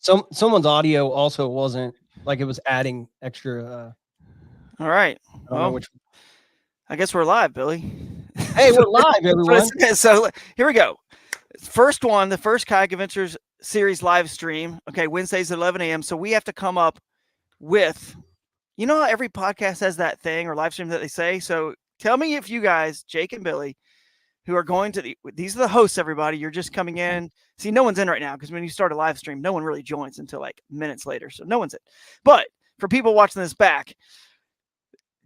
Someone's audio also wasn't like it was adding extra. All right. I don't know which. I guess we're live, Billy. Hey, we're live, everyone. So here we go. First one, the first Kayak Adventures series live stream. Okay, Wednesdays at 11 a.m. So we have to come up with, you know how every podcast has that thing or live stream that they say? So tell me if you guys, Jake and Billy, who are going to these are the hosts, everybody. You're just coming in. See, no one's in right now because when you start a live stream, no one really joins until like minutes later. So no one's in. But for people watching this back,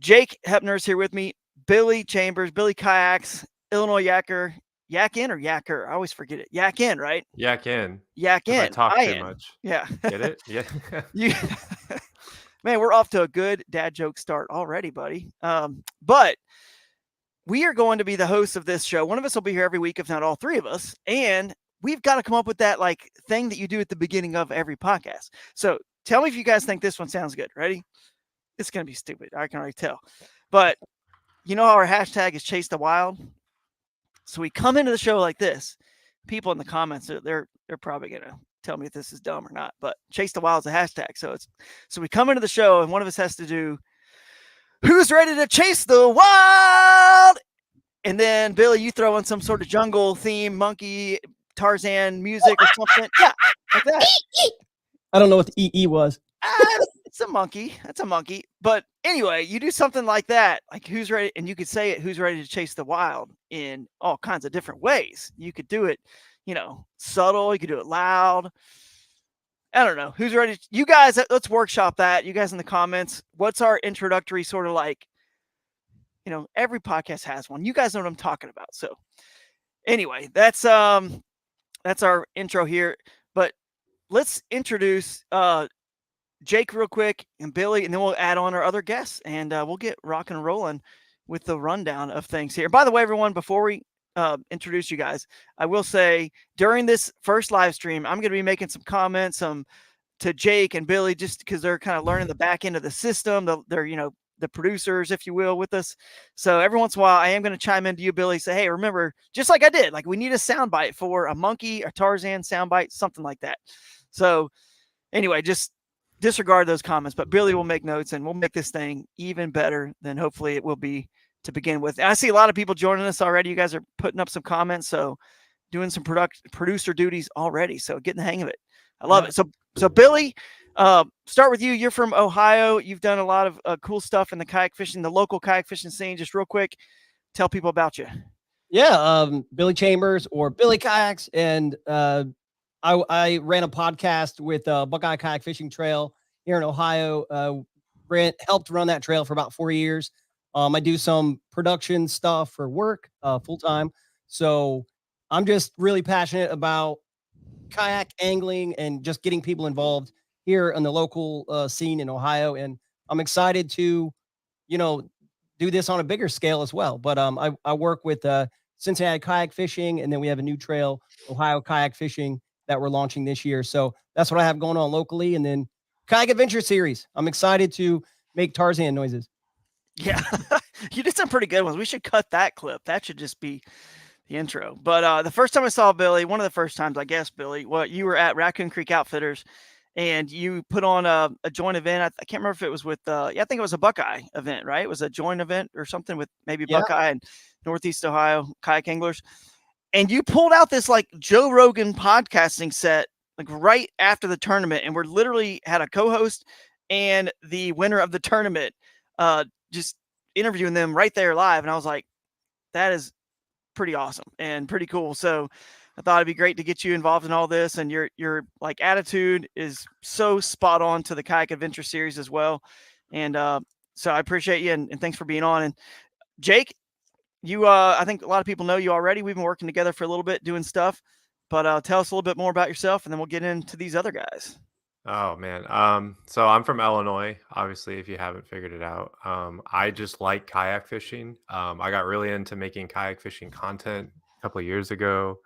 Jake Hepner's here with me. Billy Chambers, Billy Kayaks, Illinois Yacker. Yak in or Yacker? I always forget it. Yak in, right? Yak in. Yak in. I talk too much. Yeah. Get it? Yeah. Man, we're off to a good dad joke start already, buddy. But we are going to be the hosts of this show. One of us will be here every week, if not all three of us. And we've got to come up with that like thing that you do at the beginning of every podcast. So tell me if you guys think this one sounds good. Ready? It's going to be stupid. I can already tell. But you know how our hashtag is Chase the Wild? So we come into the show like this. People in the comments, they're probably going to tell me if this is dumb or not. But Chase the Wild is a hashtag. So we come into the show and one of us has to do, who's ready to chase the wild? And then Billy, you throw in some sort of jungle theme, monkey, Tarzan music or something. Yeah, like that. I don't know what the EE was. It's a monkey. That's a monkey. But anyway, you do something like that, like who's ready, and you could say it, who's ready to chase the wild in all kinds of different ways. You could do it, subtle. You could do it loud. I don't know. Who's ready? You guys, let's workshop that. You guys in the comments, what's our introductory sort of like, every podcast has one. You guys know what I'm talking about. So anyway, that's our intro here. But let's introduce Jake real quick and Billy, and then we'll add on our other guests, and we'll get rocking and rolling with the rundown of things here. By the way, everyone, before we introduce you guys, I will say during this first live stream, I'm going to be making some comments to Jake and Billy, just because they're kind of learning the back end of the system. They're the producers, if you will, with us. So every once in a while, I am going to chime into you, Billy, say, hey, remember, just like I did, like we need a soundbite for a monkey, a Tarzan soundbite, something like that. So anyway, just disregard those comments, but Billy will make notes and we'll make this thing even better than hopefully it will be to begin with. And I see a lot of people joining us already. You guys are putting up some comments, so doing some producer duties already. So getting the hang of it. I love it. So Billy, start with you. You're from Ohio. You've done a lot of cool stuff in the kayak fishing, the local kayak fishing scene. Just real quick, tell people about you. Yeah, Billy Chambers or Billy Kayaks, and I ran a podcast with Buckeye Kayak Fishing Trail here in Ohio. Helped run that trail for about 4 years. I do some production stuff for work full time. So I'm just really passionate about kayak angling and just getting people involved here in the local scene in Ohio. And I'm excited to, do this on a bigger scale as well. But I work with Cincinnati Kayak Fishing, and then we have a new trail, Ohio Kayak Fishing, that we're launching this year. So that's what I have going on locally. And then Kayak Adventure Series. I'm excited to make Tarzan noises. Yeah, you did some pretty good ones. We should cut that clip. That should just be the intro. But the first time I saw Billy, one of the first times, I guess, Billy, you were at Raccoon Creek Outfitters, and you put on a joint event. I can't remember if it was with, I think it was a Buckeye event, right? It was a joint event or something with maybe Buckeye and Northeast Ohio kayak anglers. And you pulled out this like Joe Rogan podcasting set, like right after the tournament. And we're literally had a co-host and the winner of the tournament, just interviewing them right there live. And I was like, that is pretty awesome and pretty cool. So I thought it'd be great to get you involved in all this. And your like attitude is so spot on to the Kayak Adventure Series as well. And so I appreciate you and thanks for being on. And Jake, you, I think a lot of people know you already. We've been working together for a little bit doing stuff, but tell us a little bit more about yourself and then we'll get into these other guys. Oh man. So I'm from Illinois, obviously, if you haven't figured it out. I just like kayak fishing. I got really into making kayak fishing content a couple of years ago.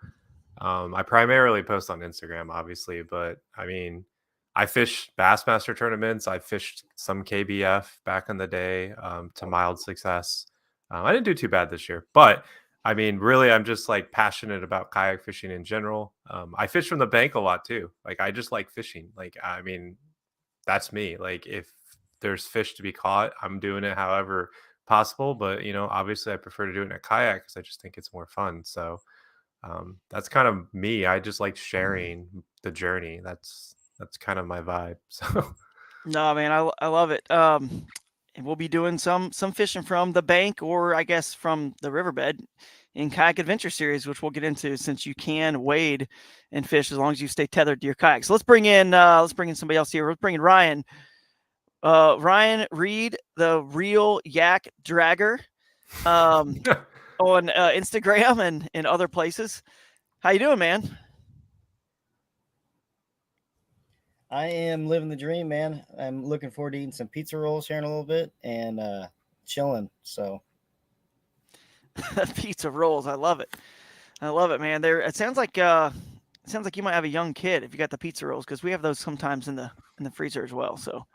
I primarily post on Instagram, obviously, but I mean, I fish Bassmaster tournaments. I fished some KBF back in the day, to mild success. I didn't do too bad this year, but I mean, really, I'm just like passionate about kayak fishing in general. I fish from the bank a lot too. Like, I just like fishing. Like, I mean, that's me. Like, if there's fish to be caught, I'm doing it however possible. But obviously, I prefer to do it in a kayak because I just think it's more fun. So that's kind of me. I just like sharing the journey. That's kind of my vibe. So No, man, I love it. And we'll be doing some fishing from the bank, or I guess from the riverbed in Kayak Adventure Series, which we'll get into, since you can wade and fish as long as you stay tethered to your kayak. So let's bring in somebody else here. Let's bring in Ryan. Ryan Reed, the real yak dragger, on Instagram and other places. How you doing, man? I am living the dream, man. I'm looking forward to eating some pizza rolls here in a little bit and chilling. So Pizza rolls, I love it. I love it, man. It sounds like you might have a young kid if you got the pizza rolls, because we have those sometimes in the freezer as well. So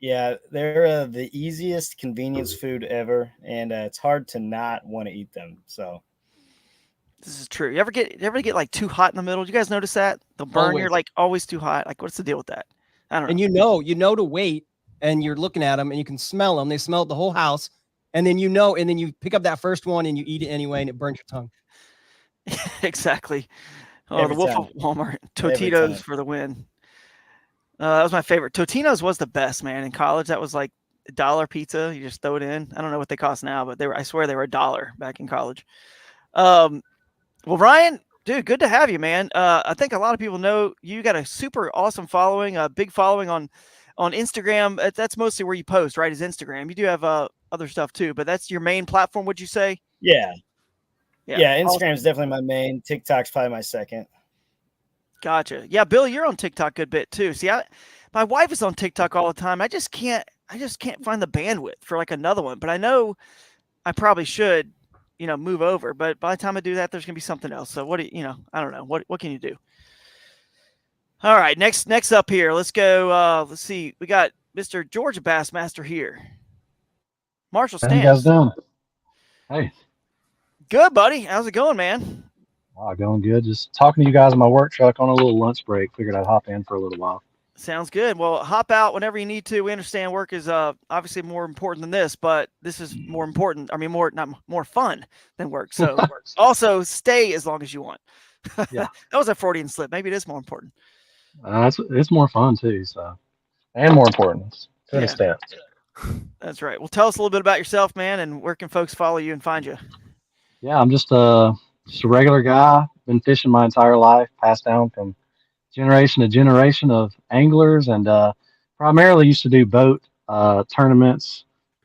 yeah, they're the easiest convenience food ever, and it's hard to not want to eat them. So this is true. You ever get like too hot in the middle? Do you guys notice that? They'll burn. You're Always. like always too hot. Like, what's the deal with that? I don't know. And you know to wait, and you're looking at them and you can smell them. They smell the whole house. And then and then you pick up that first one and you eat it anyway, and it burns your tongue. Exactly. Oh, Every the Wolf time. of Walmart. Every Totitos time. for the win. That was my favorite. Totino's was the best, man. In college, that was like $1 pizza. You just throw it in. I don't know what they cost now, but I swear they were $1 back in college. Well, Ryan, dude, good to have you, man. I think a lot of people know you got a super awesome following, a big following on Instagram. That's mostly where you post, right? Is Instagram. You do have other stuff too, but that's your main platform, would you say? yeah, Instagram Awesome. is definitely my main. TikTok's probably my second. Gotcha. Yeah, Bill, you're on TikTok a good bit too. See, my wife is on TikTok all the time. I just can't find the bandwidth for like another one. But I know I probably should, move over. But by the time I do that, there's gonna be something else. So I don't know. What can you do? All right, next up here, let's go. Let's see. We got Mr. Georgia Bassmaster here. Marshall How you guys Stance. doing? Hey, Good, buddy. How's it going, man? going good. Just talking to you guys in my work truck on a little lunch break. Figured I'd hop in for a little while. Sounds good. Well, hop out whenever you need to. We understand work is obviously more important than this, but this is more important. I mean, more fun than work. So also stay as long as you want. Yeah. That was a Freudian slip. Maybe it is more important. It's more fun too. So, and more important to an extent. That's right. Well, tell us a little bit about yourself, man, and where can folks follow you and find you? Yeah, I'm just a regular guy. Been fishing my entire life, passed down from generation to generation of anglers, and primarily used to do boat tournaments,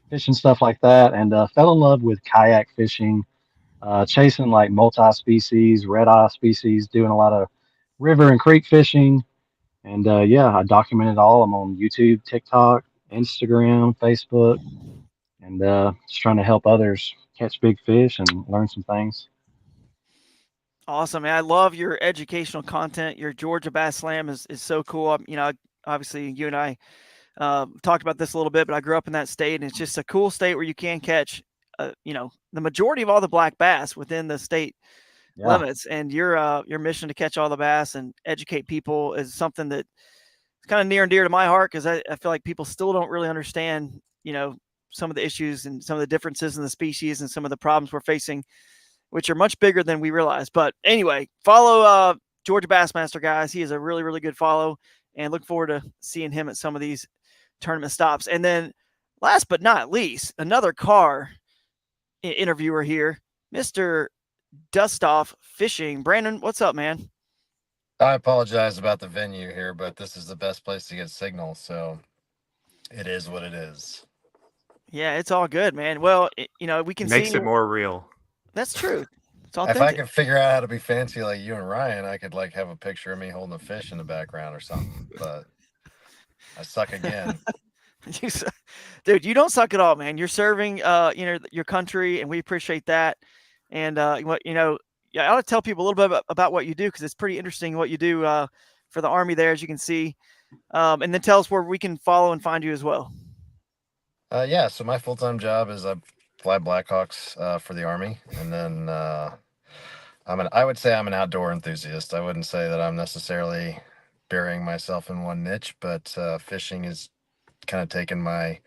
fishing stuff like that, and fell in love with kayak fishing, chasing like multi-species, red eye species, doing a lot of river and creek fishing. And I documented all. I'm on YouTube, TikTok, Instagram, Facebook, and just trying to help others catch big fish and learn some things. Awesome, man. I love your educational content. Your Georgia Bass Slam is so cool. Obviously you and I talked about this a little bit, but I grew up in that state, and it's just a cool state where you can catch, the majority of all the black bass within the state limits. And your mission to catch all the bass and educate people is something that is kind of near and dear to my heart, because I feel like people still don't really understand, some of the issues and some of the differences in the species and some of the problems we're facing, which are much bigger than we realize. But anyway, follow Georgia Bassmaster, guys. He is a really, really good follow, and look forward to seeing him at some of these tournament stops. And then last but not least, another car interviewer here, Mr. Dustoff Fishing. Brandon, what's up, man? I apologize about the venue here, but this is the best place to get signal, so it is what it is. Yeah, it's all good, man. Well, we can Makes see it more real. That's true. It's If authentic. I could figure out how to be fancy like you and Ryan, I could like have a picture of me holding a fish in the background or something, but I suck again. Dude, you don't suck at all, man. You're serving, your country, and we appreciate that. And I ought to tell people a little bit about what you do, because it's pretty interesting what you do for the Army there, as you can see. And then tell us where we can follow and find you as well. So my full-time job is I fly Blackhawks for the Army, and then I would say I'm an outdoor enthusiast. I wouldn't say that I'm necessarily burying myself in one niche, but fishing is kind of taken my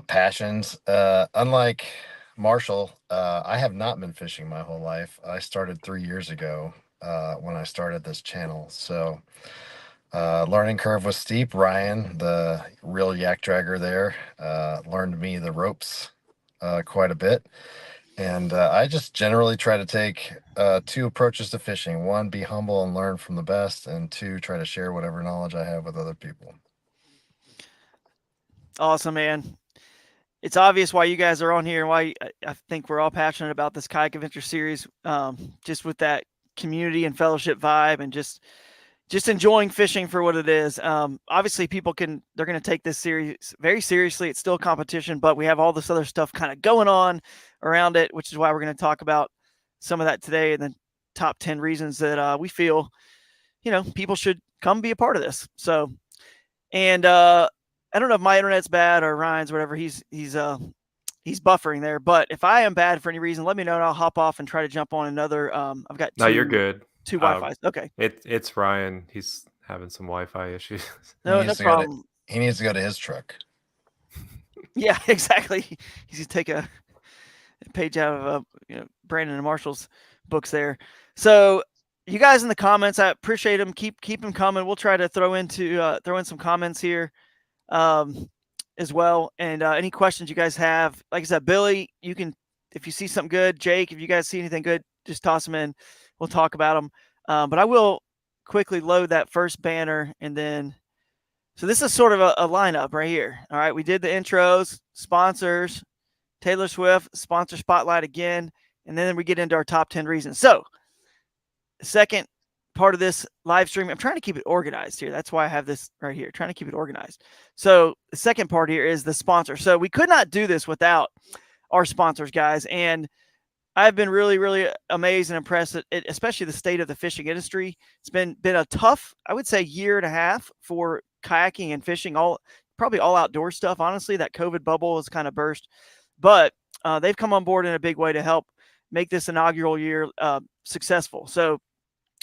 passions. Unlike Marshall, I have not been fishing my whole life. I started 3 years ago when I started this channel. So learning curve was steep. Ryan, the real yak dragger there, learned me the ropes quite a bit. And I just generally try to take 2 approaches to fishing. 1, be humble and learn from the best, and 2, try to share whatever knowledge I have with other people. Awesome, man. It's obvious why you guys are on here and why I think we're all passionate about this kayak adventure series, just with that community and fellowship vibe and just enjoying fishing for what it is. Obviously they're going to take this series very seriously. It's still a competition, but we have all this other stuff kind of going on around it, which is why we're going to talk about some of that today and the top 10 reasons that we feel, people should come be a part of this. So, and I don't know if my internet's bad or Ryan's, whatever. He's buffering there, but if I am bad for any reason, let me know and I'll hop off and try to jump on another. I've got No, you're good. 2 Wi-Fi's. Okay. It's Ryan. He's having some Wi-Fi issues. No problem. He needs to go to his truck. Yeah, exactly. He's going to take a page out of Brandon and Marshall's books there. So you guys in the comments, I appreciate them. Keep them coming. We'll try to throw in some comments here as well. And any questions you guys have, like I said, Billy, you can, if you see something good, Jake, if you guys see anything good, just toss them in. We'll talk about them. But I will quickly load that first banner. And then, so this is sort of a lineup right here. All right. We did the intros, sponsors, Taylor Swift, sponsor spotlight again. And then we get into our top 10 reasons. So the second part of this live stream, I'm trying to keep it organized here. That's why I have this right here, trying to keep it organized. So the second part here is the sponsor. So we could not do this without our sponsors, guys. And I've been really, really amazed and impressed at it, especially the state of the fishing industry. It's been a tough, I would say, year and a half for kayaking and fishing, probably all outdoor stuff. Honestly, that COVID bubble has kind of burst, but they've come on board in a big way to help make this inaugural year successful. So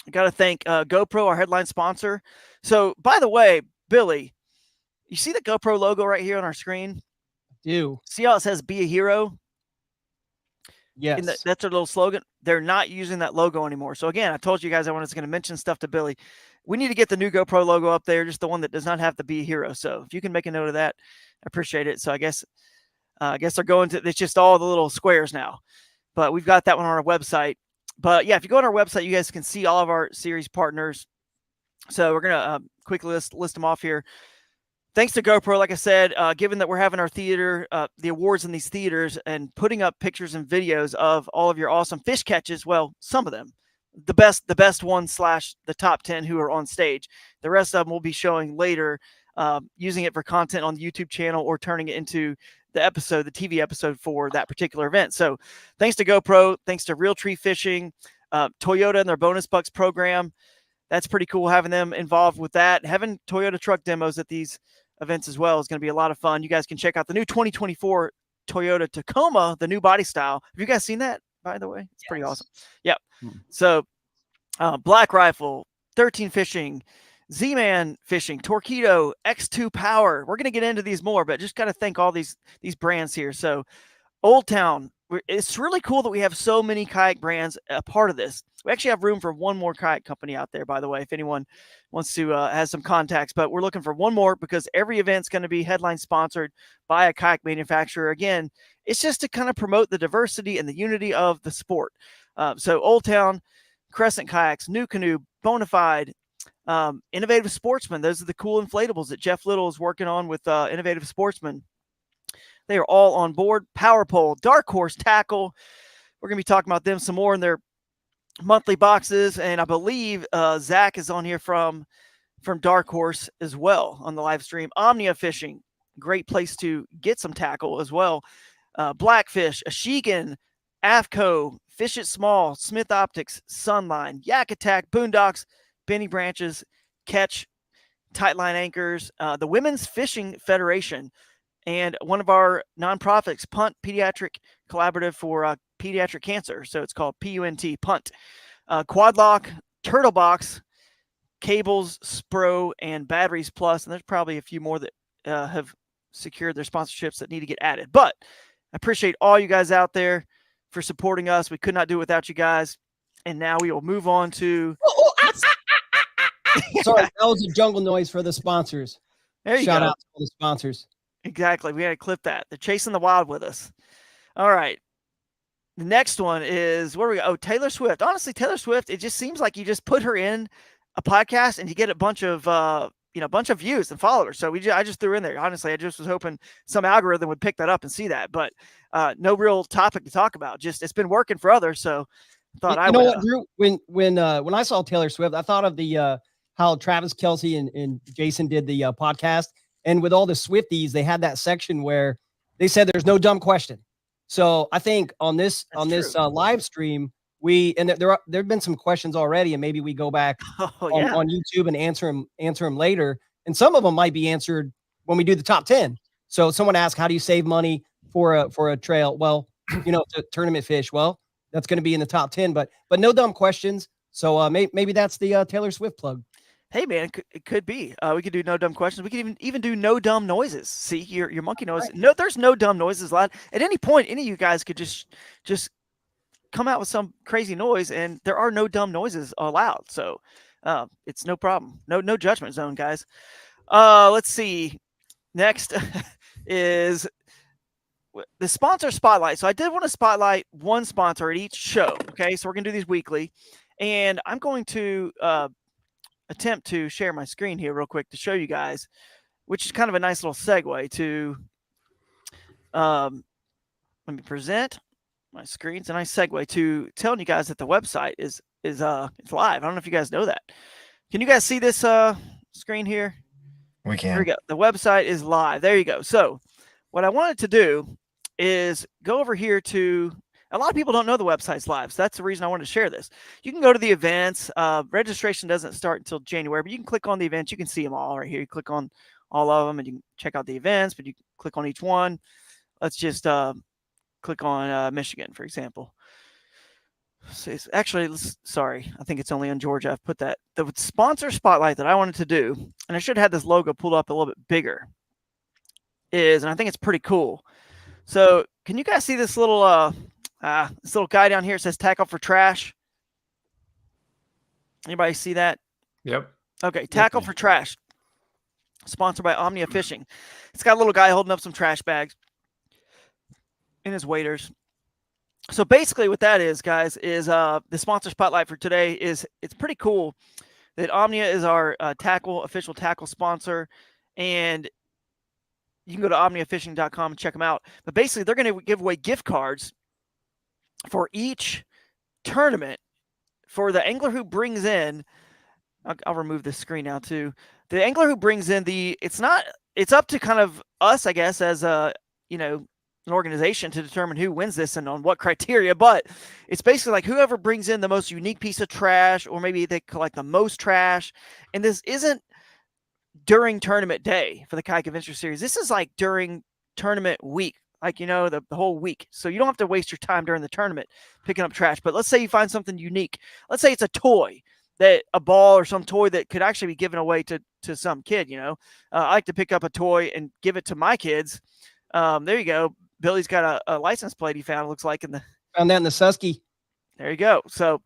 I got to thank GoPro, our headline sponsor. So, by the way, Billy, you see the GoPro logo right here on our screen? Do. See how it says "Be a Hero"? Yes. That's their little slogan. They're not using that logo anymore. So again, I told you guys I was going to mention stuff to Billy. We need to get the new GoPro logo up there, just the one that does not have to be a hero. So if you can make a note of that, I appreciate it. So I guess they're going to, it's just all the little squares now, but we've got that one on our website. But yeah, if you go on our website, you guys can see all of our series partners. So we're going to quickly list them off here. Thanks to GoPro, like I said, given that we're having our theater, the awards in these theaters and putting up pictures and videos of all of your awesome fish catches. Well, some of them, the best ones / the top 10 who are on stage. The rest of them will be showing later, using it for content on the YouTube channel or turning it into the TV episode for that particular event. So thanks to GoPro, thanks to Real Tree Fishing, Toyota and their Bonus Bucks program. That's pretty cool having them involved with that. Having Toyota truck demos at these events as well is going to be a lot of fun. You guys can check out the new 2024 Toyota Tacoma, the new body style. Have you guys seen that, by the way? It's pretty awesome. Yep. So Black Rifle, 13 Fishing, Z-Man Fishing, Torpedo, X2 Power. We're going to get into these more, but just got to thank all these brands here. So Old Town, it's really cool that we have so many kayak brands a part of this. We actually have room for one more kayak company out there, by the way, if anyone wants to has some contacts. But we're looking for one more because every event's going to be headline sponsored by a kayak manufacturer. Again, it's just to kind of promote the diversity and the unity of the sport. So Old Town, Crescent Kayaks, New Canoe, Bonafide, Innovative Sportsman. Those are the cool inflatables that Jeff Little is working on with Innovative Sportsman. They are all on board. Power Pole, Dark Horse Tackle. We're going to be talking about them some more in their monthly boxes. And I believe Zach is on here from Dark Horse as well on the live stream. Omnia Fishing, great place to get some tackle as well. Blackfish, Ashegan, AFCO, Fish It Small, Smith Optics, Sunline, Yak Attack, Boondocks, Benny Branches, Catch, Tightline Anchors, the Women's Fishing Federation. and one of our nonprofits, Punt Pediatric Collaborative for Pediatric Cancer. So it's called PUNT, Punt. Quad lock, turtle box, cables, Spro, and batteries plus. And there's probably a few more that have secured their sponsorships that need to get added. But I appreciate all you guys out there for supporting us. We could not do it without you guys. And now we will move on to. Sorry, that was a jungle noise for the sponsors. There you Shout go. out to all the sponsors. Exactly. We had to clip that. They're chasing the wild with us. All right. The next one is where we go. Oh, Taylor Swift. Honestly, Taylor Swift, it just seems like you just put her in a podcast and you get a bunch of views and followers. So I just threw in there. Honestly, I just was hoping some algorithm would pick that up and see that. But no real topic to talk about. Just it's been working for others. So I thought you know what, Drew? When I saw Taylor Swift, I thought of the how Travis Kelce and Jason did the podcast. And with all the Swifties, they had that section where they said there's no dumb question. So I think on this live stream, there have been some questions already, and maybe we go back on YouTube and answer them later. And some of them might be answered when we do the top 10. So someone asked, how do you save money for a trail? Well, to tournament fish. Well, that's going to be in the top 10, but no dumb questions. So maybe that's the Taylor Swift plug. Hey man, it could be. We could do no dumb questions. We could even do no dumb noises. See your monkey noise. Right. No, there's no dumb noises allowed. At any point, any of you guys could just come out with some crazy noise, and there are no dumb noises allowed. So it's no problem. No judgment zone, guys. Let's see. Next is the sponsor spotlight. So I did want to spotlight one sponsor at each show. Okay, so we're gonna do these weekly, and I'm going to attempt to share my screen here real quick to show you guys, which is kind of a nice little segue to let me present my screen. It's a nice segue to telling you guys that the website is it's live. I don't know if you guys know that. Can you guys see this screen here? We can. Here we go. The website is live. There you go. So what I wanted to do is go over here to a lot of people don't know the website's live. So that's the reason I wanted to share this. You can go to the events. Registration doesn't start until January, but you can click on the events. You can see them all right here. You click on all of them and you can check out the events, but you can click on each one. Let's just click on Michigan, for example. So it's actually, sorry, I think it's only on Georgia. I've put that. The sponsor spotlight that I wanted to do, and I should have had this logo pulled up a little bit bigger, and I think it's pretty cool. So can you guys see this little guy down here? It says tackle for trash. Anybody see that? Yep. Okay, tackle for trash. Sponsored by Omnia Fishing. It's got a little guy holding up some trash bags and his waders. So basically what that is, guys, is the sponsor spotlight for today is it's pretty cool that Omnia is our official tackle sponsor, and you can go to omniafishing.com and check them out. But basically they're going to give away gift cards for each tournament for the angler who brings in, I'll remove this screen now too. The angler who brings in it's up to kind of us, I guess, as an organization to determine who wins this and on what criteria, but it's basically like whoever brings in the most unique piece of trash, or maybe they collect the most trash. And this isn't during tournament day for the Kayak Adventure Series. This is like during tournament week, like, the whole week. So you don't have to waste your time during the tournament picking up trash. But let's say you find something unique. Let's say it's a toy, a ball or some toy that could actually be given away to some kid. I like to pick up a toy and give it to my kids. There you go. Billy's got a license plate he found, it looks like, found that in the Susky. There you go. So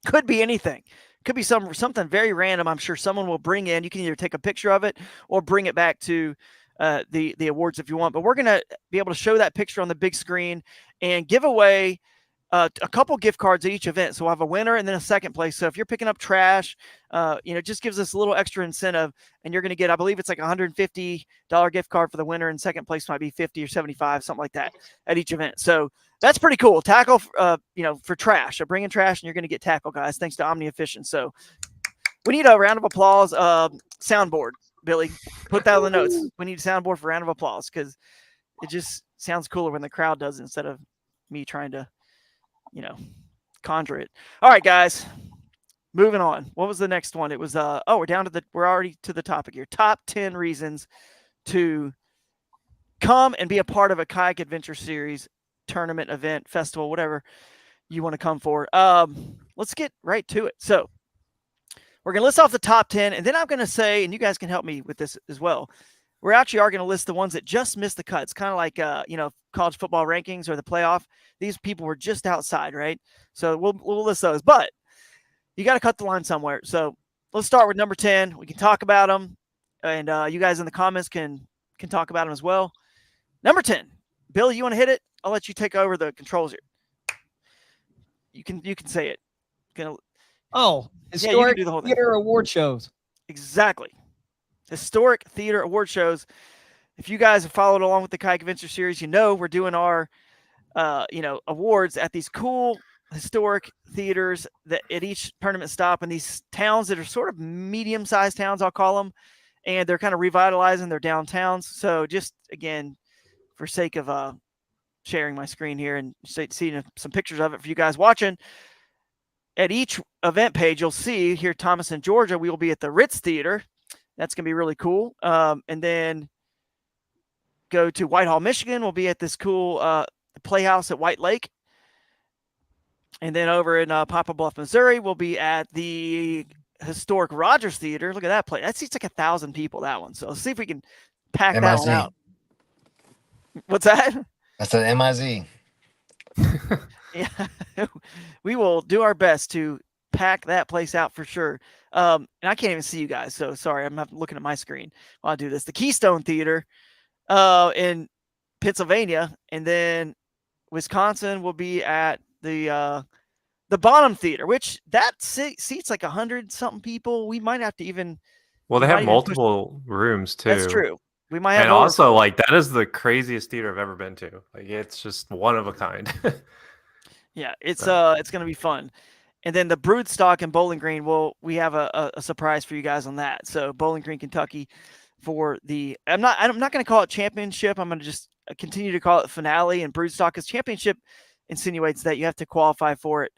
could be anything. Could be something very random. I'm sure someone will bring in. You can either take a picture of it or bring it back to the awards if you want. But we're going to be able to show that picture on the big screen and give away a couple gift cards at each event. So we'll have a winner and then a second place. So if you're picking up trash, it just gives us a little extra incentive, and you're going to get, I believe it's like $150 gift card for the winner, and second place might be 50 or 75, something like that at each event. So that's pretty cool. Tackle, for trash. So bring in trash and you're going to get tackle, guys, thanks to Omnia Fishing. So we need a round of applause. Soundboard, Billy, put that on the notes. We need a soundboard for a round of applause, because it just sounds cooler when the crowd does it instead of me trying to conjure it. All right, guys, moving on. What was the next one? It was we're already to the topic here. Top 10 reasons to come and be a part of a kayak adventure series, tournament, event, festival, whatever you want to come for. Let's get right to it. So we're going to list off the top 10, and then I'm going to say, and you guys can help me with this as well. We actually are going to list the ones that just missed the cut. It's kind of like, college football rankings or the playoff. These people were just outside, right? So we'll list those, but you got to cut the line somewhere. So let's start with number 10. We can talk about them, and you guys in the comments can talk about them as well. Number 10, Billy, you want to hit it? I'll let you take over the controls here. You can say it. Historic do the whole thing. theater award shows. Exactly. Historic theater award shows. If you guys have followed along with the Kayak Adventure series, we're doing our, awards at these cool historic theaters that at each tournament stop in these towns that are sort of medium-sized towns, I'll call them, and they're kind of revitalizing their downtowns. So just again, for sake of sharing my screen here and seeing some pictures of it for you guys watching. At each event page, you'll see here, Thomas in Georgia, we will be at the Ritz Theater. That's going to be really cool. And then go to Whitehall, Michigan. We'll be at this cool Playhouse at White Lake. And then over in Poplar Bluff, Missouri, we'll be at the historic Rogers Theater. Look at that place. That seats like 1,000 people, that one. So let's see if we can pack that one out. What's that? That's an MIZ. Yeah, we will do our best to pack that place out for sure. And I can't even see you guys, so sorry. I'm looking at my screen while I do this. The Keystone Theater in Pennsylvania, and then Wisconsin will be at the Bonham Theater, which that seats like 100-something people. We might have to even. Well, they have multiple rooms too. That's true. We might have. And also, like, that is the craziest theater I've ever been to. Like, it's just one of a kind. Yeah, it's going to be fun. And then the Broodstock and Bowling Green, we have a surprise for you guys on that. So Bowling Green, Kentucky, for the I'm not going to call it championship. I'm going to just continue to call it finale. And Broodstock, because championship insinuates that you have to qualify for it,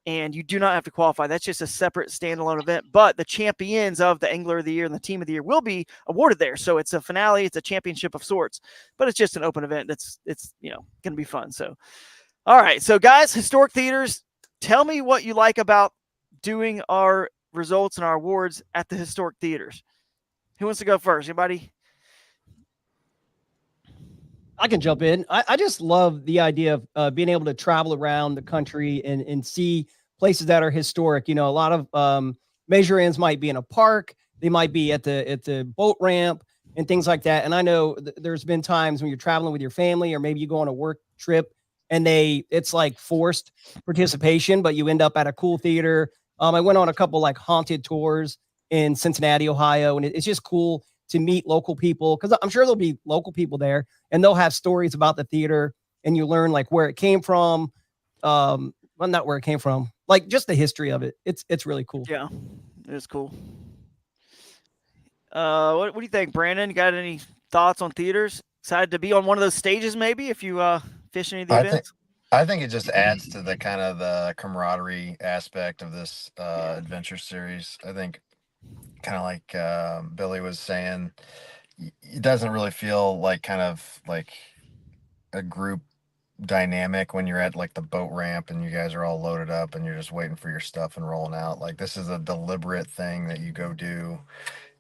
and you do not have to qualify. That's just a separate standalone event. But the champions of the Angler of the Year and the Team of the Year will be awarded there. So it's a finale. It's a championship of sorts, but it's just an open event. It's going to be fun. So. All right, so guys, historic theaters, tell me what you like about doing our results and our awards at the historic theaters. Who wants to go first? Anybody? I can jump in. I just love the idea of being able to travel around the country and see places that are historic. A lot of measure-ins might be in a park. They might be at the boat ramp and things like that. And I know there's been times when you're traveling with your family, or maybe you go on a work trip, and it's like forced participation, but you end up at a cool theater. I went on a couple like haunted tours in Cincinnati, Ohio, and it's just cool to meet local people, because I'm sure there'll be local people there, and they'll have stories about the theater, and you learn like where it came from. Well, not where it came from, like just the history of it. It's really cool. Yeah, it is cool. What do you think, Brandon? You got any thoughts on theaters? Excited to be on one of those stages, maybe, if you fish any of the events? I think it just adds to the kind of the camaraderie aspect of this adventure series. I think kind of like Billy was saying, it doesn't really feel like kind of like a group dynamic when you're at like the boat ramp and you guys are all loaded up and you're just waiting for your stuff and rolling out. Like, this is a deliberate thing that you go do,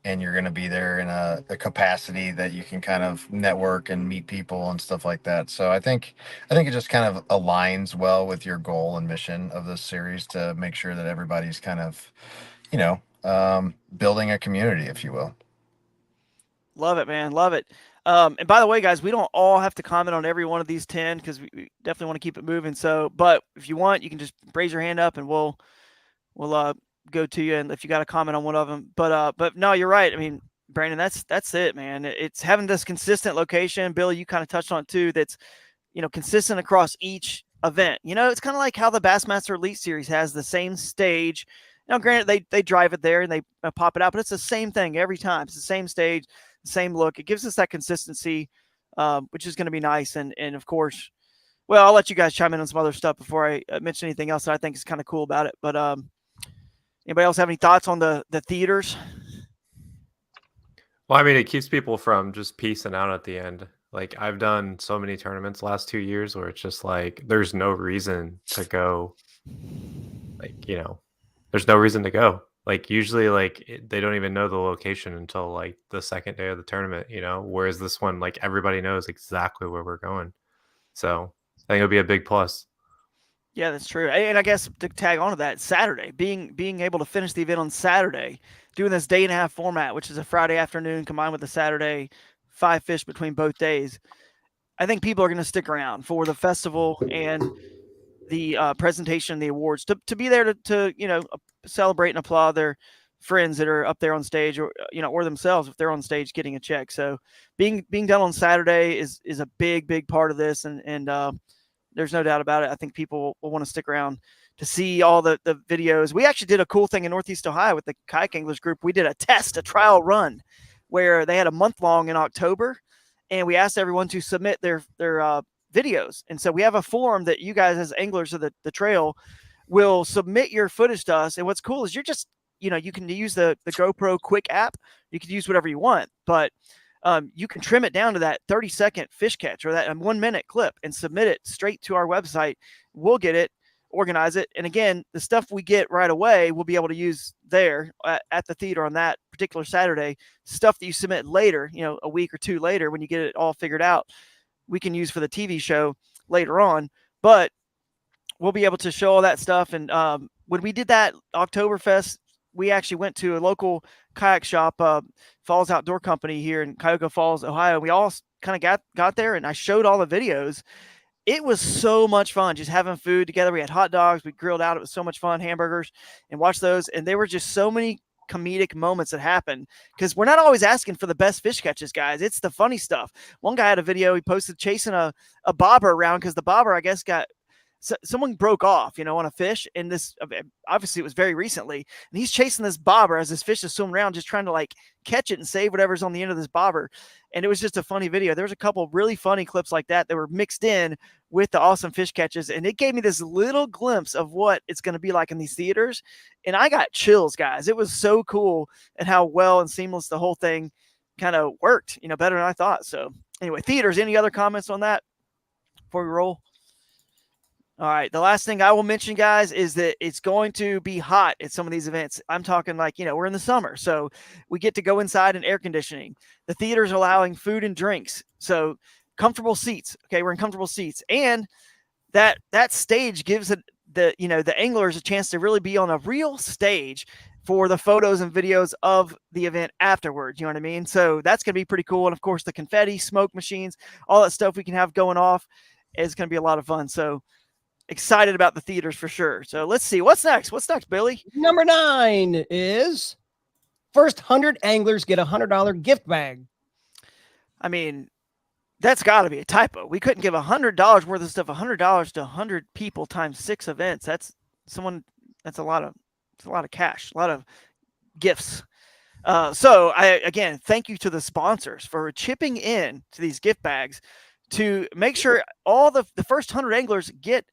and you're going to be there in a capacity that you can kind of network and meet people and stuff like that. So I think it just kind of aligns well with your goal and mission of this series, to make sure that everybody's kind of, building a community, if you will. Love it, man. Love it. And by the way, guys, we don't all have to comment on every one of these 10, because we definitely want to keep it moving. So, but if you want, you can just raise your hand up and we'll go to you, and if you got a comment on one of them. But no, you're right. I mean, Brandon, that's it, man. It's having this consistent location. Billy, you kind of touched on it too. That's consistent across each event. It's kind of like how the Bassmaster Elite Series has the same stage. Now, granted, they drive it there and they pop it out, but it's the same thing every time. It's the same stage, the same look. It gives us that consistency, which is going to be nice. And of course, well, I'll let you guys chime in on some other stuff before I mention anything else that I think is kind of cool about it. But anybody else have any thoughts on the theaters? Well, I mean, it keeps people from just piecing out at the end. Like I've done so many tournaments last 2 years where it's just like there's no reason to go. Like, there's no reason to go. Like usually they don't even know the location until like the second day of the tournament, whereas this one, like everybody knows exactly where we're going. So I think it'll be a big plus. Yeah, that's true. And I guess to tag on to that, Saturday, being able to finish the event on Saturday, doing this day and a half format, which is a Friday afternoon combined with a Saturday, 5 fish between both days. I think people are going to stick around for the festival and the presentation, the awards, to be there to celebrate and applaud their friends that are up there on stage, or or themselves if they're on stage getting a check. So being done on Saturday is a big part of this, and there's no doubt about it. I think people will want to stick around to see all the videos. We actually did a cool thing in Northeast Ohio with the kayak anglers group. We did a trial run where they had a month long in October, and we asked everyone to submit their videos. And so we have a form that you guys as anglers of the trail will submit your footage to us. And what's cool is you're just, you can use the GoPro Quick app. You can use whatever you want, but you can trim it down to that 30-second fish catch or that 1 minute clip and submit it straight to our website. We'll get it, organize it. And again, the stuff we get right away, we'll be able to use there at the theater on that particular Saturday. Stuff that you submit later, a week or two later, when you get it all figured out, we can use for the TV show later on. But we'll be able to show all that stuff. And when we did that Oktoberfest, we actually went to a local kayak shop, Falls Outdoor Company here in Cuyahoga Falls, Ohio. We all kind of got there, and I showed all the videos. It was so much fun just having food together. We had hot dogs, we grilled out. It was so much fun, hamburgers, and watched those. And there were just so many comedic moments that happen, because we're not always asking for the best fish catches, guys. It's the funny stuff. One guy had a video he posted chasing a bobber around, because the bobber, I guess, someone broke off, on a fish. And this, obviously it was very recently, and he's chasing this bobber as this fish is swimming around, just trying to like catch it and save whatever's on the end of this bobber. And it was just a funny video. There was a couple really funny clips like that were mixed in with the awesome fish catches. And it gave me this little glimpse of what it's going to be like in these theaters. And I got chills, guys. It was so cool, and how well and seamless the whole thing kind of worked, better than I thought. So anyway, theaters, any other comments on that before we roll? All right. The last thing I will mention, guys, is that it's going to be hot at some of these events. I'm talking like, we're in the summer, so we get to go inside in air conditioning. The theater's allowing food and drinks. So comfortable seats. Okay. We're in comfortable seats. And that stage gives the anglers a chance to really be on a real stage for the photos and videos of the event afterwards. You know what I mean? So that's going to be pretty cool. And of course, the confetti, smoke machines, all that stuff we can have going off is going to be a lot of fun. So excited about the theaters for sure. So let's see what's next. What's next, Billy? Number 9 is first 100 anglers get $100 gift bag. I mean, that's got to be a typo. We couldn't give $100 worth of stuff, $100 to 100 people times 6 events. That's a lot of cash, a lot of gifts. So again, thank you to the sponsors for chipping in to these gift bags to make sure all the first 100 anglers get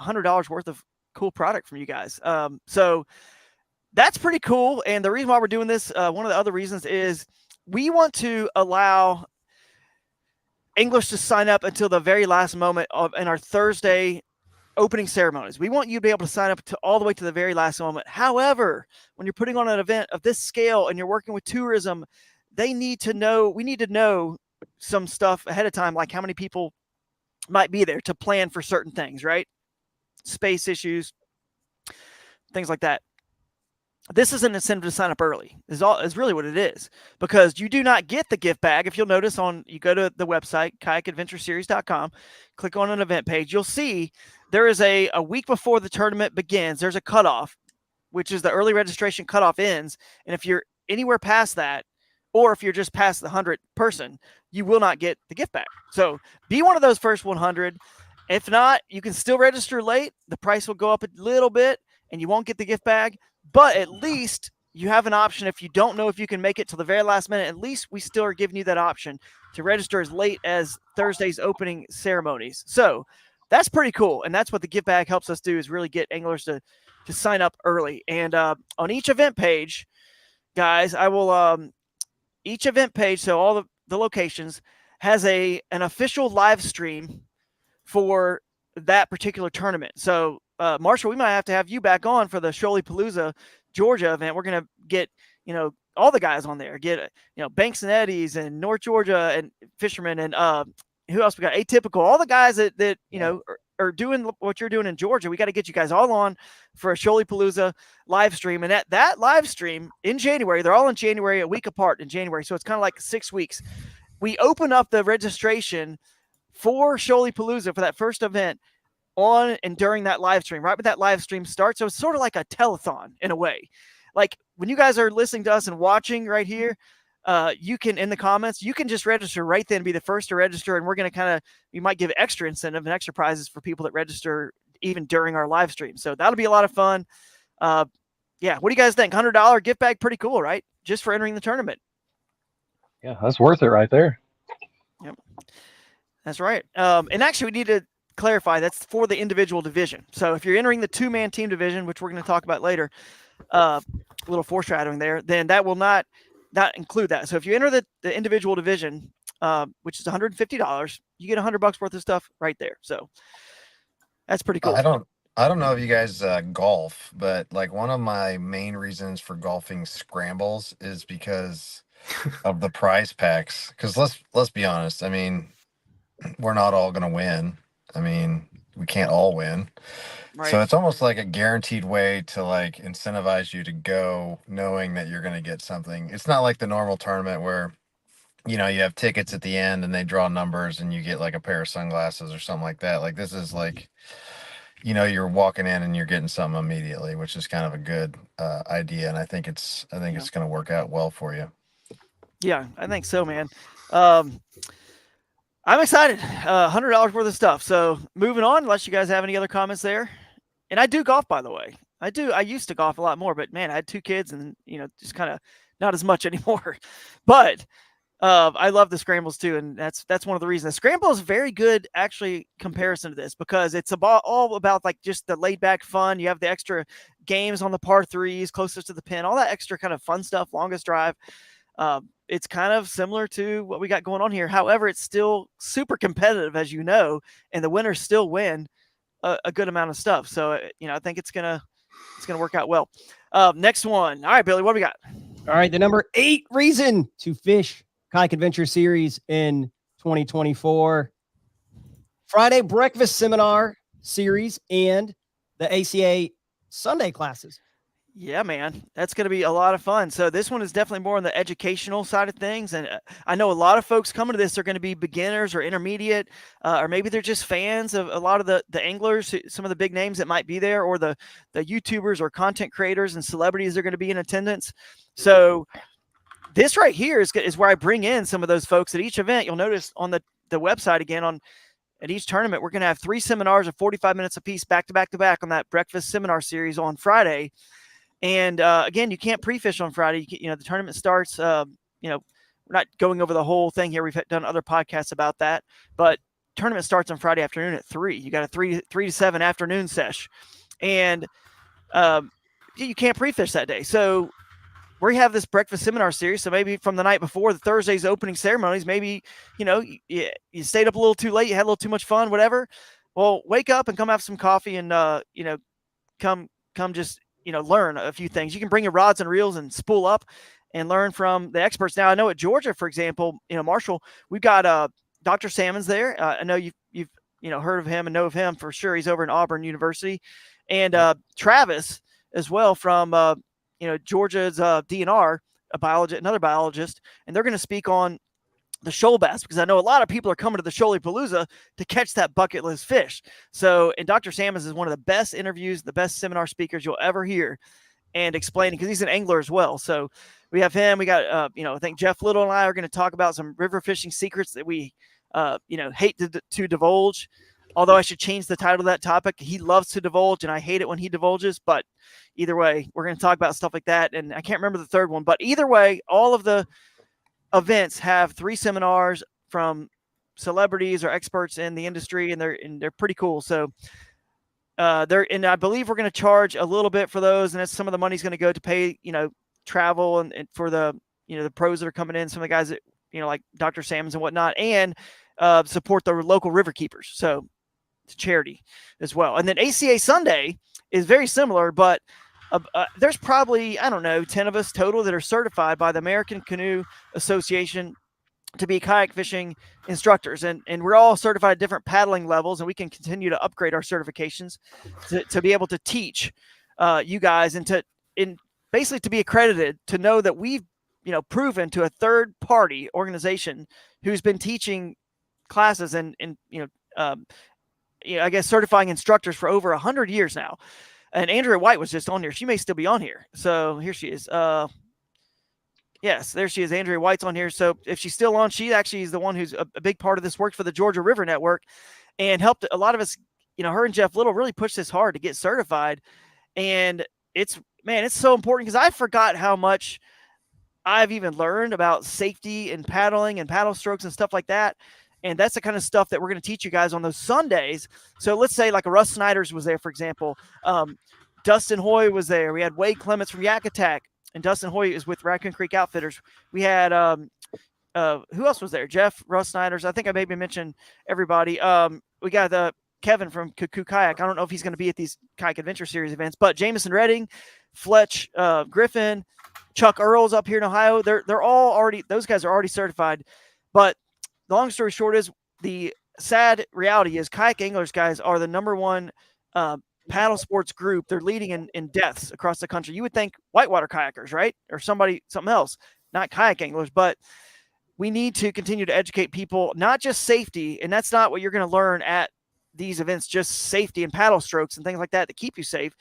$100 worth of cool product from you guys. So that's pretty cool. And the reason why we're doing this, one of the other reasons, is we want to allow anglers to sign up until the very last moment in our Thursday opening ceremonies. We want you to be able to sign up to all the way to the very last moment. However, when you're putting on an event of this scale and you're working with tourism, we need to know some stuff ahead of time, like how many people might be there, to plan for certain things, right? Space issues, things like that. This is an incentive to sign up early, is really what it is, because you do not get the gift bag. If you'll notice, you go to the website, kayakadventureseries.com, click on an event page, you'll see there is a week before the tournament begins, there's a cutoff, which is the early registration cutoff ends. And if you're anywhere past that, or if you're just past the 100 person, you will not get the gift bag. So be one of those first 100. If not, you can still register late. The price will go up a little bit and you won't get the gift bag, but at least you have an option. If you don't know if you can make it till the very last minute, at least we still are giving you that option to register as late as Thursday's opening ceremonies. So that's pretty cool. And that's what the gift bag helps us do, is really get anglers to sign up early. And on each event page, guys, I will each event page, so all the locations has an official live stream for that particular tournament. So, Marshall, we might have to have you back on for the Shoalipalooza, Georgia event. We're going to get, all the guys on there, get, Banks and Eddies and North Georgia and Fishermen and who else we got? Atypical, all the guys that are doing what you're doing in Georgia. We got to get you guys all on for a Shoalipalooza live stream. And that live stream in January, they're all in January, a week apart in January. So it's kind of like 6 weeks. We open up the registration for Shoalipalooza for that first event on and during that live stream, right when that live stream starts. So it's sort of like a telethon in a way. Like when you guys are listening to us and watching right here, you can, in the comments, you can just register right then, be the first to register. And we're going to we might give extra incentive and extra prizes for people that register even during our live stream. So that'll be a lot of fun. Yeah. What do you guys think? $100 gift bag. Pretty cool, right? Just for entering the tournament. Yeah, that's worth it right there. Yep. That's right. And actually we need to clarify that's for the individual division. So if you're entering the 2-man team division, which we're going to talk about later, a little foreshadowing there, then that will not include that. So if you enter the individual division, which is $150, you get $100 worth of stuff right there. So that's pretty cool. I don't know if you guys golf, but like one of my main reasons for golfing scrambles is because of the prize packs. Because let's be honest. I mean, we're not all going to win. I mean, we can't all win. Right. So it's almost like a guaranteed way to like incentivize you to go knowing that you're going to get something. It's not like the normal tournament where, you have tickets at the end and they draw numbers and you get like a pair of sunglasses or something like that. Like this is like, you're walking in and you're getting something immediately, which is kind of a good idea. And I think it's going to work out well for you. Yeah, I think so, man. I'm excited. $100 worth of stuff. So moving on, unless you guys have any other comments there. And I do golf, by the way. I used to golf a lot more, but man, I had 2 kids and, just kind of not as much anymore. But I love the scrambles too. And that's one of the reasons. The scramble is very good, actually, comparison to this, because it's all about like just the laid back fun. You have the extra games on the par 3s, closest to the pin, all that extra kind of fun stuff, longest drive. It's kind of similar to what we got going on here. However, it's still super competitive, as you know, and the winners still win a good amount of stuff. So, I think it's gonna work out well. Next one. All right, Billy, what do we got? All right, the number 8 reason to fish Kayak Adventure Series in 2024. Friday breakfast seminar series and the ACA Sunday classes. Yeah, man, that's going to be a lot of fun. So this one is definitely more on the educational side of things. And I know a lot of folks coming to this are going to be beginners or intermediate, or maybe they're just fans of a lot of the anglers, some of the big names that might be there, or the YouTubers or content creators and celebrities are going to be in attendance. So this right here is where I bring in some of those folks at each event. You'll notice on the website again at each tournament, we're going to have 3 seminars of 45 minutes apiece, back to back to back on that breakfast seminar series on Friday. And again, you can't pre-fish on Friday. The tournament starts, we're not going over the whole thing here. We've done other podcasts about that, but tournament starts on Friday afternoon at 3. You got a 3 to 7 afternoon sesh, and you can't pre-fish that day. So we have this breakfast seminar series. So maybe from the night before, the Thursday's opening ceremonies, maybe, you stayed up a little too late, you had a little too much fun, whatever. Well, wake up and come have some coffee and, come just, learn a few things. You can bring your rods and reels and spool up and learn from the experts. Now, I know at Georgia, for example, Marshall, we've got Dr. Salmons there. I know you've heard of him and know of him for sure. He's over in Auburn University. And Travis as well from, Georgia's DNR, another biologist, and they're going to speak on the shoal bass, because I know a lot of people are coming to the Shoalipalooza to catch that bucket list fish. So, and Dr. Salmons is one of the best interviews, the best seminar speakers you'll ever hear, and explaining, because he's an angler as well. So we have him. We got, I think Jeff Little and I are going to talk about some river fishing secrets that we, hate to divulge. Although I should change the title of that topic. He loves to divulge, and I hate it when he divulges. But either way, we're going to talk about stuff like that. And I can't remember the third one. But either way, all of the events have 3 seminars from celebrities or experts in the industry, and they're pretty cool. So and I believe we're going to charge a little bit for those, and that's some of the money's going to go to pay travel and for the the pros that are coming in, some of the guys that like Dr. Salmons and whatnot, and support the local river keepers. So it's charity as well. And then ACA Sunday is very similar, but there's probably, I don't know, 10 of us total that are certified by the American Canoe Association to be kayak fishing instructors. And we're all certified at different paddling levels, and we can continue to upgrade our certifications to be able to teach you guys and basically to be accredited, to know that we've, proven to a third party organization who's been teaching classes and I guess certifying instructors for over 100 years now. And Andrea White was just on here. She may still be on here. So here she is. Yes, there she is. Andrea White's on here. So if she's still on, she actually is the one who's a big part of this, worked for the Georgia River Network and helped a lot of us, her and Jeff Little really pushed this hard to get certified. And it's so important, because I forgot how much I've even learned about safety and paddling and paddle strokes and stuff like that. And that's the kind of stuff that we're going to teach you guys on those Sundays. So let's say like a Russ Snyder's was there, for example. Dustin Hoy was there. We had Wade Clements from Yak Attack, and Dustin Hoy is with Raccoon Creek Outfitters. We had who else was there? Jeff, Russ Snyder's. I think I maybe mentioned everybody. We got Kevin from Cuckoo Kayak. I don't know if he's going to be at these Kayak Adventure Series events, but Jameson Redding, Fletch Griffin, Chuck Earls up here in Ohio. They're all already, those guys are already certified. But the long story short is, the sad reality is kayak anglers, guys, are the number one paddle sports group. They're leading in deaths across the country. You would think whitewater kayakers, right? Or something else, not kayak anglers. But we need to continue to educate people, not just safety. And that's not what you're going to learn at these events, just safety and paddle strokes and things like that keep you safe,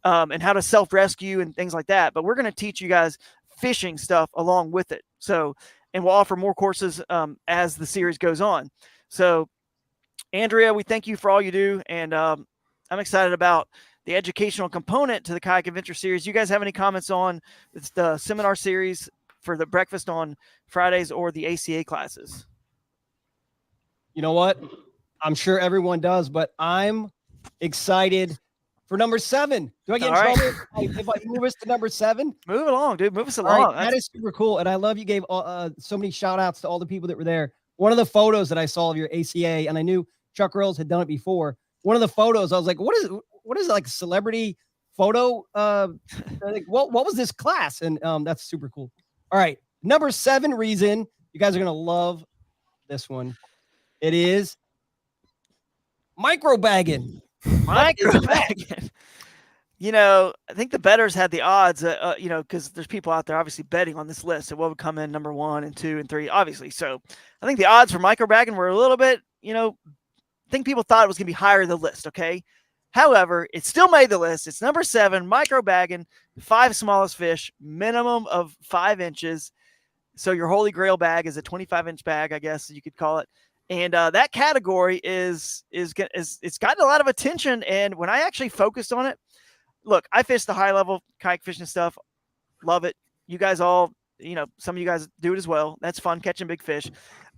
and how to self-rescue and things like that. But we're going to teach you guys fishing stuff along with it. So, and we'll offer more courses as the series goes on. So, Andrea, we thank you for all you do. And I'm excited about the educational component to the Kayak Adventure Series. You guys have any comments on the seminar series for the breakfast on Fridays or the ACA classes? You know what? I'm sure everyone does, but I'm excited for number 7. Do I get in trouble if I move us to number 7? Move along, dude. Move us along. Right, that is super cool. And I love you gave so many shout outs to all the people that were there. One of the photos that I saw of your ACA, and I knew Chuck Earls had done it before. One of the photos, I was like, what is it, like a celebrity photo? Like, what was this class? And that's super cool. All right. Number 7 reason you guys are going to love this one. It is microbagging. Microbagging. I think the bettors had the odds, because there's people out there obviously betting on this list. So what would come in number 1 and 2 and 3, obviously. So I think the odds for microbagging were a little bit, I think people thought it was going to be higher in the list. Okay. However, it still made the list. It's number 7, microbagging, 5 smallest fish, minimum of 5 inches. So your holy grail bag is a 25-inch bag, I guess you could call it. And that category it's gotten a lot of attention. And when I actually focused on it, look, I fish the high level kayak fishing stuff. Love it. You guys all, some of you guys do it as well. That's fun, catching big fish.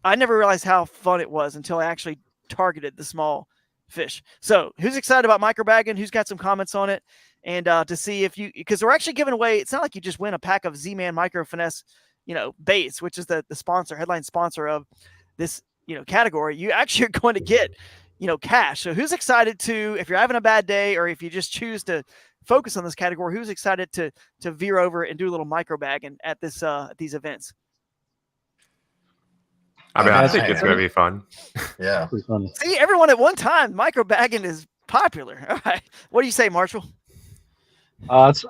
I never realized how fun it was until I actually targeted the small fish. So who's excited about microbagging? Who's got some comments on it? And to see if because we're actually giving away, it's not like you just win a pack of Z-Man Micro Finesse, baits, which is the headline sponsor of this, category. You actually are going to get, cash. So who's excited to, if you're having a bad day, or if you just choose to focus on this category, who's excited to veer over and do a little microbagging at these events? I think it's going to be fun. Yeah. See, everyone at one time, microbagging is popular. All right. What do you say, Marshall? I've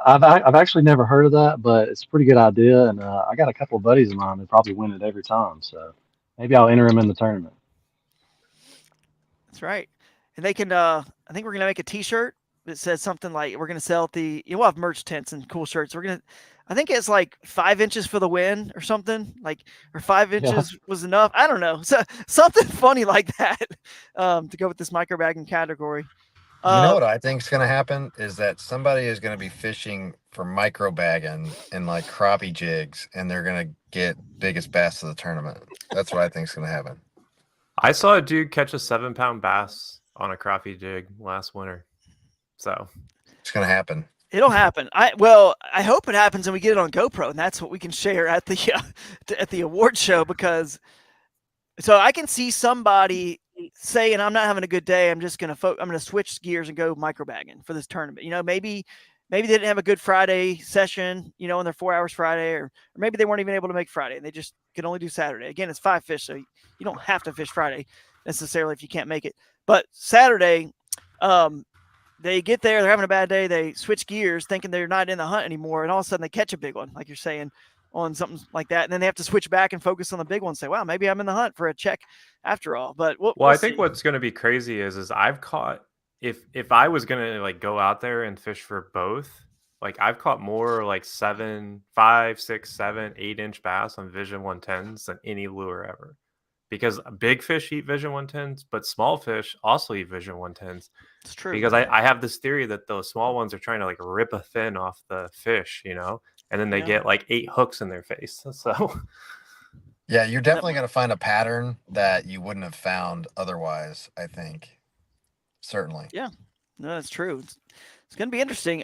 actually never heard of that, but it's a pretty good idea. And I got a couple of buddies of mine that probably win it every time. So maybe I'll enter them in the tournament. That's right. And they can, I think we're going to make a t-shirt that says something like, we're going to sell at we'll have merch tents and cool shirts. I think it's like 5 inches for the win or something, or 5 inches was enough. I don't know. So something funny like that to go with this microbagging category. You know what I think is going to happen is that somebody is going to be fishing for microbagging and like crappie jigs, and they're going to get biggest bass of the tournament. That's what I think is going to happen. I saw a dude catch a 7-pound bass on a crappie jig last winter. So it's going to happen. It'll happen. I hope it happens and we get it on GoPro, and that's what we can share at the award show. Because so I can see somebody saying, "I'm not having a good day. I'm just gonna I'm gonna switch gears and go microbagging for this tournament." Maybe they didn't have a good Friday session, on their 4 hours Friday, or maybe they weren't even able to make Friday and they just could only do Saturday. Again, it's 5 fish, so you don't have to fish Friday necessarily if you can't make it. But Saturday, they get there, they're having a bad day, they switch gears thinking they're not in the hunt anymore, and all of a sudden they catch a big one, like you're saying, on something like that, and then they have to switch back and focus on the big one and say, wow, maybe I'm in the hunt for a check after all. But we'll I think see. what's going to be crazy is I've caught, if I was going to like go out there and fish for both, like I've caught more like 7, 5, 6, 7, 8-inch bass on Vision 110s than any lure ever. Because big fish eat Vision 110s, but small fish also eat Vision 110s. It's true. Because I have this theory that those small ones are trying to like rip a fin off the fish, and then they get like 8 hooks in their face. So yeah, you're definitely going to find a pattern that you wouldn't have found otherwise, I think. Certainly. Yeah, no, that's true. It's going to be interesting.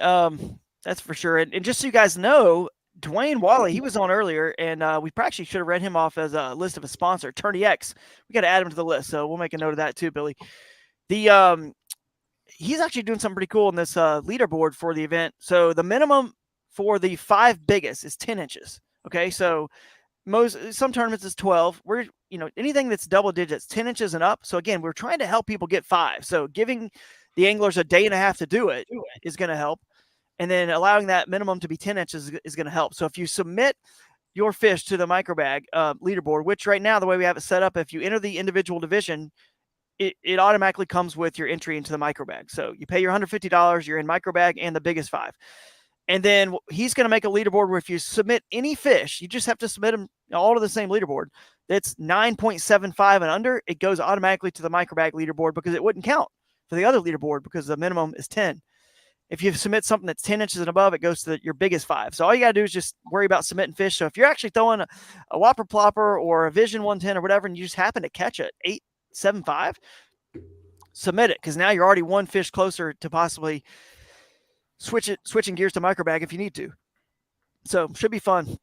That's for sure. And just so you guys know, Dwayne Wally, he was on earlier, and we actually should have read him off as a list of a sponsor, Tourney X. We got to add him to the list, so we'll make a note of that too, Billy. He's actually doing something pretty cool in this leaderboard for the event. So the minimum for the 5 biggest is 10 inches. Okay, so some tournaments is 12. We're anything that's double digits, 10 inches and up. So again, we're trying to help people get 5. So giving the anglers a day and a half to do it is going to help. And then allowing that minimum to be 10 inches is going to help. So if you submit your fish to the microbag leaderboard, which right now, the way we have it set up, if you enter the individual division, it automatically comes with your entry into the microbag. So you pay your $150, you're in microbag and the biggest 5. And then he's going to make a leaderboard where if you submit any fish, you just have to submit them all to the same leaderboard. That's 9.75 and under. It goes automatically to the microbag leaderboard because it wouldn't count for the other leaderboard because the minimum is 10. If you submit something that's 10 inches and above, it goes to your biggest 5. So all you got to do is just worry about submitting fish. So if you're actually throwing a whopper plopper or a Vision 110 or whatever, and you just happen to catch a 8.75, submit it, because now you're already one fish closer to possibly switching gears to microbag if you need to. So should be fun.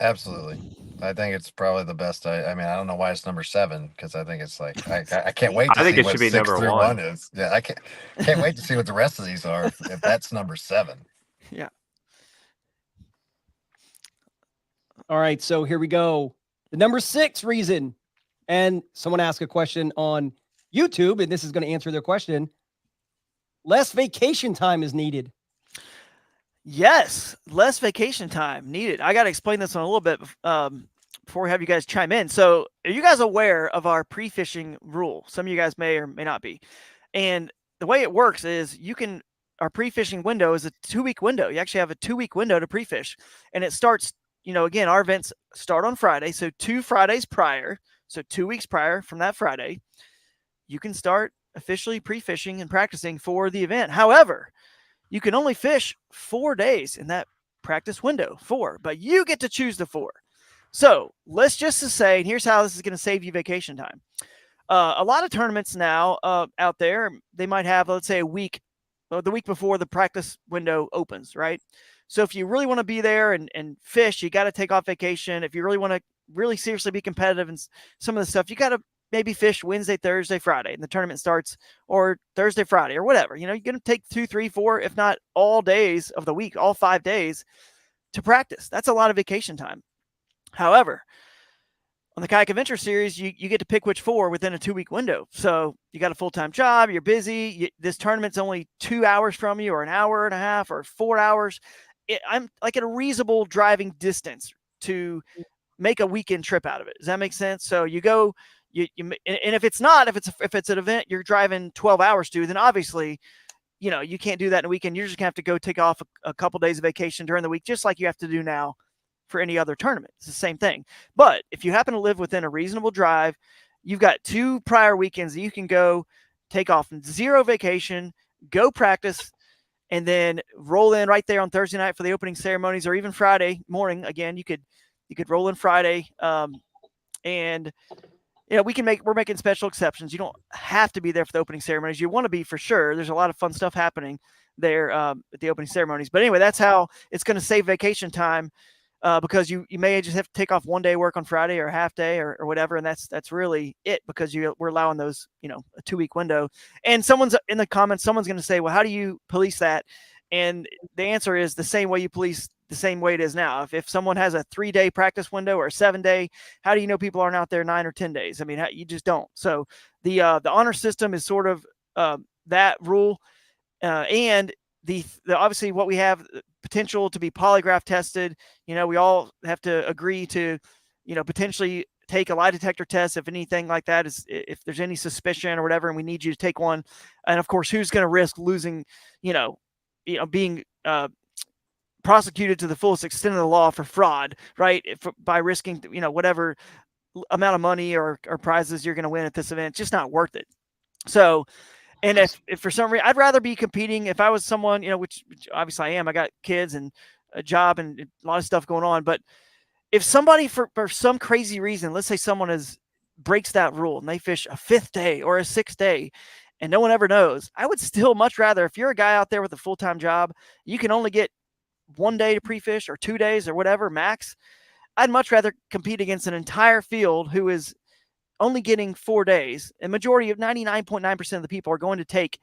Absolutely. I think it's probably the best. I mean, I don't know why it's number 7, because I think it's like I can't wait to see what 6 through 1 is. Yeah, I can't wait to see what the rest of these are if that's number 7. Yeah. All right, so here we go. The number 6 reason, and someone asked a question on YouTube, and this is going to answer their question. Less vacation time is needed. Yes, less vacation time needed. I got to explain this one a little bit before we have you guys chime in. So are you guys aware of our pre-fishing rule? Some of you guys may or may not be. And the way it works is our pre-fishing window is a 2-week window. You actually have a 2-week window to pre-fish. And it starts, again, our events start on Friday. So 2 Fridays prior, so 2 weeks prior from that Friday, you can start officially pre-fishing and practicing for the event. However, you can only fish 4 days in that practice window, 4, but you get to choose the 4. So let's just say, and here's how this is going to save you vacation time. A lot of tournaments now out there, they might have, let's say, a week, the week before the practice window opens, right? So if you really want to be there and fish, you got to take off vacation. If you really want to really seriously be competitive and some of the stuff, you got to maybe fish Wednesday, Thursday, Friday, and the tournament starts, or Thursday, Friday, or whatever. You're going to take 2, 3, 4, if not all days of the week, all 5 days to practice. That's a lot of vacation time. However, on the Kayak Adventure Series, you get to pick which 4 within a 2-week window. So you got a full-time job, you're busy. This tournament's only 2 hours from you, or an hour and a half, or 4 hours. I'm like at a reasonable driving distance to make a weekend trip out of it. Does that make sense? So you go, and if it's not, if it's an event you're driving 12 hours to, then obviously, you can't do that in a weekend. You're just gonna have to go take off a couple days of vacation during the week, just like you have to do now for any other tournament. It's the same thing. But if you happen to live within a reasonable drive, you've got 2 prior weekends that you can go take off 0 vacation, go practice, and then roll in right there on Thursday night for the opening ceremonies, or even Friday morning. Again, you could roll in Friday, and we're making special exceptions. You don't have to be there for the opening ceremonies. You want to be, for sure. There's a lot of fun stuff happening, there at the opening ceremonies. But anyway, that's how it's going to save vacation time. Because you may just have to take off one day work on Friday or a half day or whatever, and that's really it, because we're allowing those, a 2-week window. And someone's in the comments, someone's going to say, well, how do you police that? And the answer is the same way you police the same way it is now. If someone has a 3-day practice window or a 7-day, how do you know people aren't out there 9 or 10 days? I mean, you just don't. So the honor system is sort of that rule, and the obviously what we have potential to be polygraph tested. We all have to agree to, potentially take a lie detector test if anything like that is, if there's any suspicion or whatever, and we need you to take one. And of course, who's going to risk losing, being prosecuted to the fullest extent of the law for fraud, right? By risking, whatever amount of money or prizes you're going to win at this event, it's just not worth it. So, and if for some reason, I'd rather be competing if I was someone, which obviously I am. I got kids and a job and a lot of stuff going on. But if somebody for some crazy reason, let's say someone breaks that rule and they fish a 5th day or a 6th day and no one ever knows, I would still much rather, if you're a guy out there with a full-time job, you can only get 1 day to pre-fish or 2 days or whatever max. I'd much rather compete against an entire field who is only getting 4 days. A majority of 99.9% of the people are going to take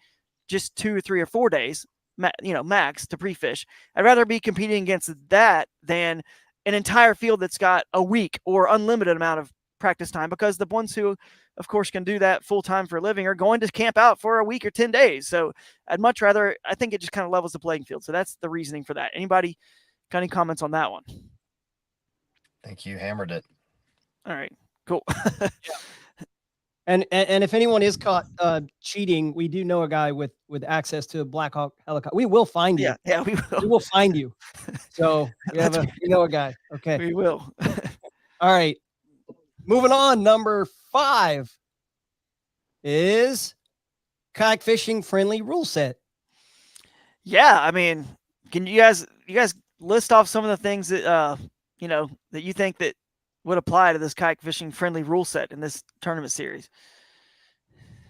just 2 or 3 or 4 days, max to pre-fish. I'd rather be competing against that than an entire field that's got a week or unlimited amount of practice time, because the ones who, of course, can do that full time for a living are going to camp out for a week or 10 days. So I'd much rather, I think it just kind of levels the playing field. So that's the reasoning for that. Anybody got any comments on that one? I think you hammered it. All right, cool. And if anyone is caught cheating, we do know a guy with access to a Black Hawk helicopter. We will find you. Yeah, we will. We will find you. So we know a guy. Okay. We will. All right. Moving on. Number 5 is kayak fishing friendly rule set. Yeah, I mean, can you guys list off some of the things that that you think that would apply to this kayak fishing friendly rule set in this tournament series?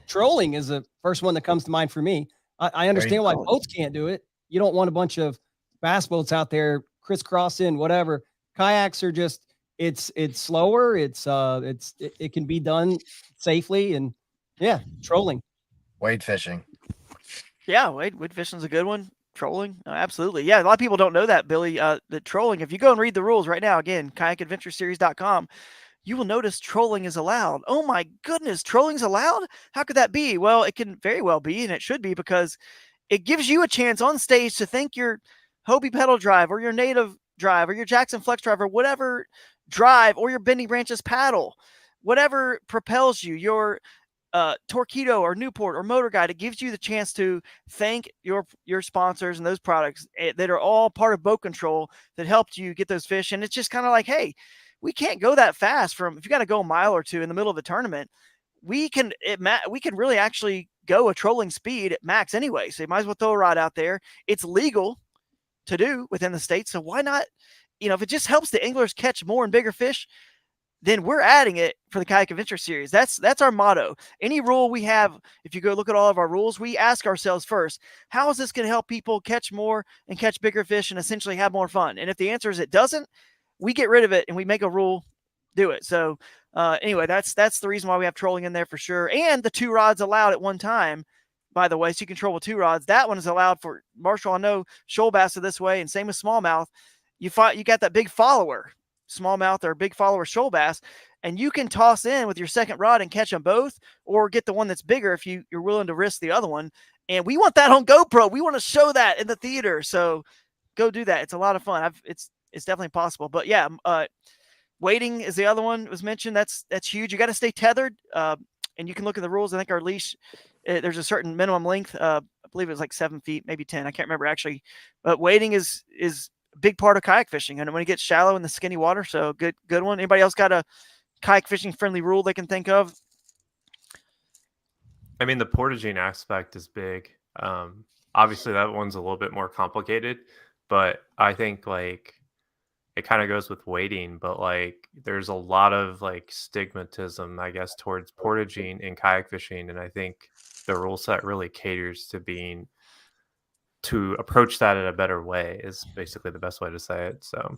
Trolling is the first one that comes to mind for me. I understand why boats can't do it. You don't want a bunch of bass boats out there crisscrossing, whatever. Kayaks are just, it's slower. It can be done safely, and trolling. Wade fishing. Yeah, wade fishing is a good one. Trolling, absolutely. Yeah, a lot of people don't know that, Billy. The trolling, if you go and read the rules right now, again, kayakadventureseries.com, you will notice trolling is allowed. Oh my goodness, trolling's allowed? How could that be? Well, it can very well be, and it should be, because it gives you a chance on stage to thank your Hobie pedal drive or your native drive or your Jackson flex drive or whatever drive, or your Bendy Branches paddle, whatever propels you, your Torpedo or Newport or Motor Guide. It gives you the chance to thank your sponsors and those products that are all part of boat control that helped you get those fish. And it's just kind of like, hey, we can't go that fast if you got to go a mile or two in the middle of the tournament. We can really actually go a trolling speed at max anyway. So you might as well throw a rod out there. It's legal to do within the state. So why not? If it just helps the anglers catch more and bigger fish, then we're adding it for the Kayak Adventure Series. That's our motto. Any rule we have, if you go look at all of our rules, we ask ourselves first, how is this going to help people catch more and catch bigger fish and essentially have more fun? And if the answer is it doesn't, we get rid of it and we make a rule, do it. So anyway, that's the reason why we have trolling in there for sure. And the 2 rods allowed at one time, by the way, so you can troll with 2 rods. That one is allowed for Marshall. I know shoal bass are this way, and same with smallmouth. You got that big follower, smallmouth or big follower shoal bass, and you can toss in with your second rod and catch them both, or get the one that's bigger if you're willing to risk the other one. And we want that on GoPro. We want to show that in the theater. So go do that. It's a lot of fun. It's definitely possible. But yeah, wading is the other one that was mentioned. That's huge. You got to stay tethered. And you can look at the rules. I think our leash, there's a certain minimum length. I believe it was like 7 feet, maybe 10. I can't remember actually. But wading is a big part of kayak fishing, and when it gets shallow in the skinny water. So good one. Anybody else got a kayak fishing friendly rule they can think of? I mean, the portaging aspect is big. Obviously that one's a little bit more complicated, but I think like it kind of goes with wading, but like there's a lot of like stigmatism, I guess, towards portaging in kayak fishing. And I think the rule set really caters to being to approach that in a better way is basically the best way to say it. So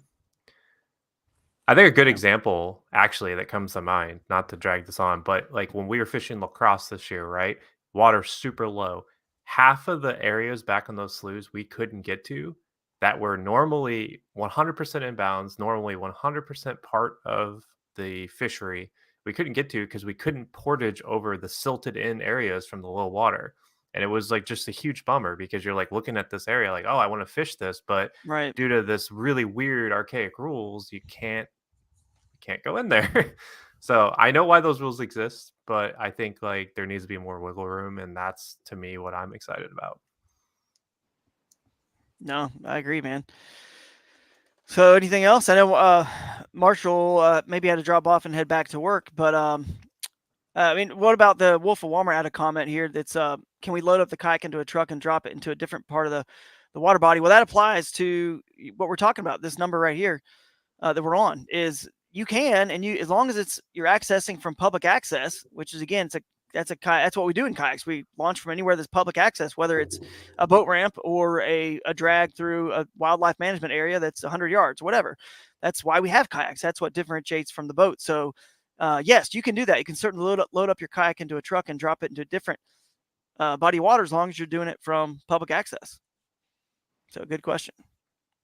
I think a good example actually that comes to mind, not to drag this on, but like when we were fishing lacrosse this year, right? Water super low. Half of the areas back on those sloughs we couldn't get to that were normally 100% inbounds, normally 100% part of the fishery, we couldn't get to because we couldn't portage over the silted in areas from the low water. And it was like just a huge bummer because you're like looking at this area like, oh, I want to fish this, but Right. due to this really weird archaic rules, you can't go in there. So I know why those rules exist, but I think like there needs to be more wiggle room, and that's to me what I'm excited about. No, I agree, man. So anything else? I know Marshall maybe had to drop off and head back to work, but I mean, what about the Wolf of Walmart? Had a comment here that's can we load up the kayak into a truck and drop it into a different part of the water body? Well, that applies to what we're talking about. This number right here that we're on is you can, and you as long as you're accessing from public access, which is again that's what we do in kayaks. We launch from anywhere there's public access, whether it's a boat ramp or a drag through a wildlife management area that's 100 yards, whatever. That's why we have kayaks. That's what differentiates from the boat. So yes, you can do that. You can certainly load up your kayak into a truck and drop it into a different body of water as long as you're doing it from public access. So good question.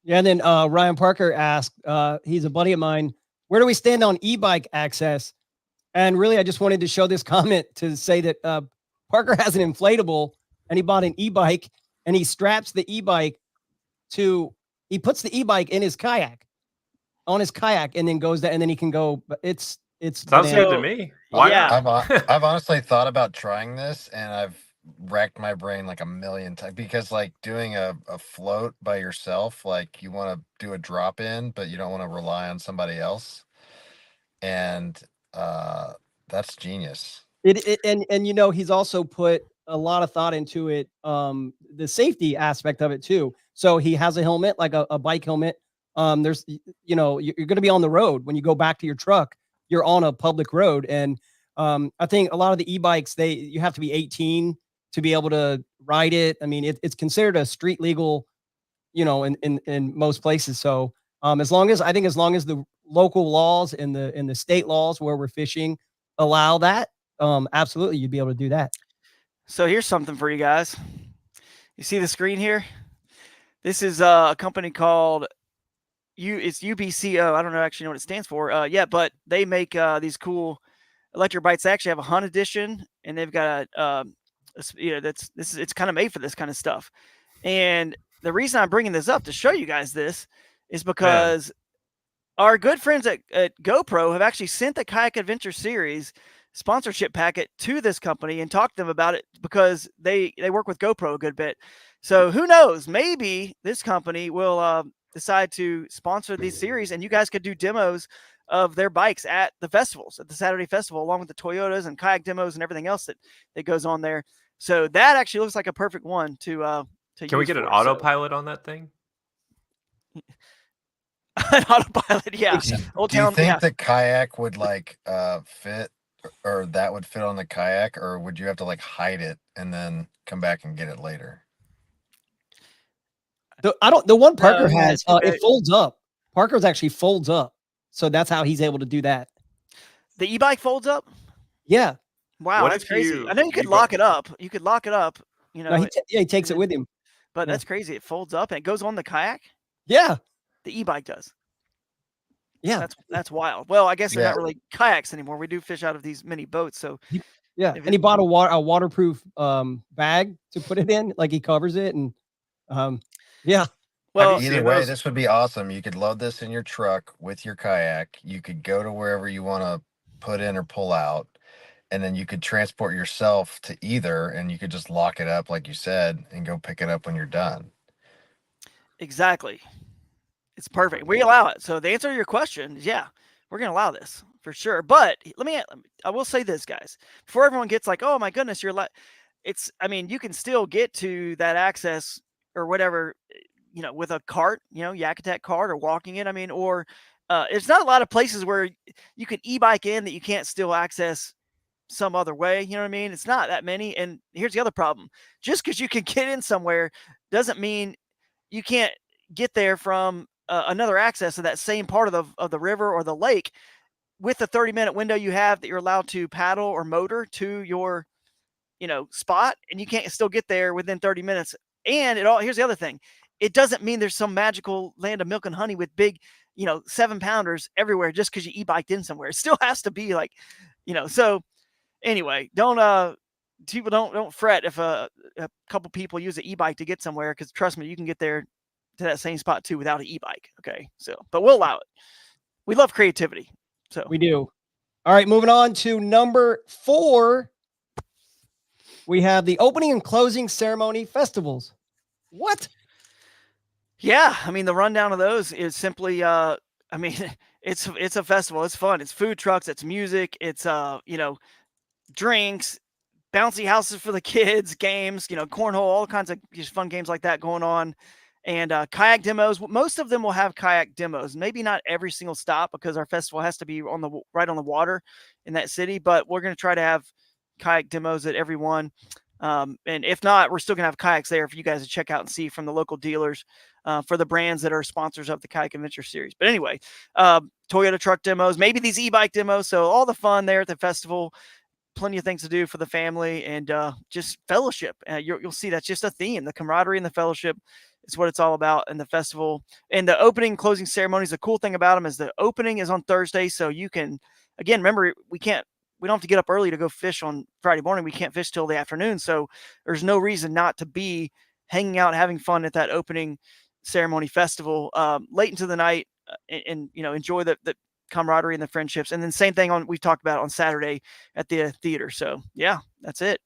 Yeah, and then Ryan Parker asked, he's a buddy of mine, where do we stand on e-bike access? And really, I just wanted to show this comment to say that Parker has an inflatable, and he bought an e-bike, and he straps the e-bike he puts the e-bike in his kayak, on his kayak, and then goes there, and then he can go. It's Sounds banana. good to me. Why Yeah. not? I've honestly thought about trying this, and I've racked my brain like a million times because like doing a float by yourself, like you want to do a drop in, but you don't want to rely on somebody else. And that's genius. And you know, he's also put a lot of thought into it, the safety aspect of it too. So he has a helmet, like a bike helmet. There's, you know, you're going to be on the road when you go back to your truck. You're on a public road, and I think a lot of the e-bikes, you have to be 18 to be able to ride it. I mean, it's considered a street legal, you know, in most places. So as long as the local laws and the state laws where we're fishing allow that, absolutely, you'd be able to do that. So here's something for you guys. You see the screen here? This is a company called it's UBCO. I don't actually know what it stands for. Yeah, but they make these cool electric bikes. They actually have a hunt edition, and they've got it's kind of made for this kind of stuff. And the reason I'm bringing this up to show you guys this is because our good friends at GoPro have actually sent the Kayak Adventure Series sponsorship packet to this company and talked to them about it because they work with GoPro a good bit. So who knows? Maybe this company will decide to sponsor these series, and you guys could do demos of their bikes at the festivals, at the Saturday Festival, along with the Toyotas and kayak demos and everything else that goes on there. So that actually looks like a perfect one to Can we get an autopilot on that thing? An autopilot, yeah. Do you think the kayak would like fit, or that would fit on the kayak, or would you have to like hide it and then come back and get it later? The one Parker has, it folds up. Parker's actually folds up. So that's how he's able to do that. The e-bike folds up? Yeah. Wow, that's crazy. I know you could lock it up. You could lock it up, you know. No, he takes it with him. But that's crazy. It folds up and it goes on the kayak? Yeah. The e-bike does. Yeah. That's wild. Well, I guess they're not really kayaks anymore. We do fish out of these mini boats. So yeah. And he bought a waterproof bag to put it in, like he covers it, and yeah. Well, either way, this would be awesome. You could load this in your truck with your kayak. You could go to wherever you want to put in or pull out, and then you could transport yourself to either, and you could just lock it up, like you said, and go pick it up when you're done. Exactly. It's perfect. We allow it. So the answer to your question is, yeah, we're going to allow this for sure. But I will say this, guys, before everyone gets like, oh my goodness, I mean, you can still get to that access or whatever, you know, with a cart, you know, Yak Attack cart, or walking it. I mean, or it's not a lot of places where you can e-bike in that you can't still access some other way. You know what I mean? It's not that many. And here's the other problem. Just because you can get in somewhere doesn't mean you can't get there from another access to that same part of the river or the lake with the 30-minute window you have that you're allowed to paddle or motor to your, spot, and you can't still get there within 30 minutes. And here's the other thing. It doesn't mean there's some magical land of milk and honey with big, 7-pounders everywhere just because you e-biked in somewhere. It still has to be like, so anyway, don't fret if a couple people use an e-bike to get somewhere, because trust me, you can get there to that same spot too without an e-bike. Okay. So, but we'll allow it. We love creativity. So We do. All right, moving on to number 4. We have the opening and closing ceremony festivals. What? Yeah, I mean, the rundown of those is simply it's a festival. It's fun. It's food trucks, it's music, it's drinks, bouncy houses for the kids, games, cornhole, all kinds of just fun games like that going on. And kayak demos. Most of them will have kayak demos. Maybe not every single stop, because our festival has to be right on the water in that city, but we're going to try to have kayak demos at every one. And if not, we're still going to have kayaks there for you guys to check out and see from the local dealers for the brands that are sponsors of the Kayak Adventure Series. But anyway, Toyota truck demos, maybe these e-bike demos. So all the fun there at the festival, plenty of things to do for the family, and just fellowship. You'll see that's just a theme. The camaraderie and the fellowship is what it's all about in the festival. And the opening and closing ceremonies, the cool thing about them is the opening is on Thursday. So you can, again, remember, we don't have to get up early to go fish on Friday morning. We can't fish till the afternoon. So there's no reason not to be hanging out, having fun at that opening ceremony festival late into the night, and enjoy the camaraderie and the friendships. And then same thing we've talked about on Saturday at the theater. So yeah, that's it.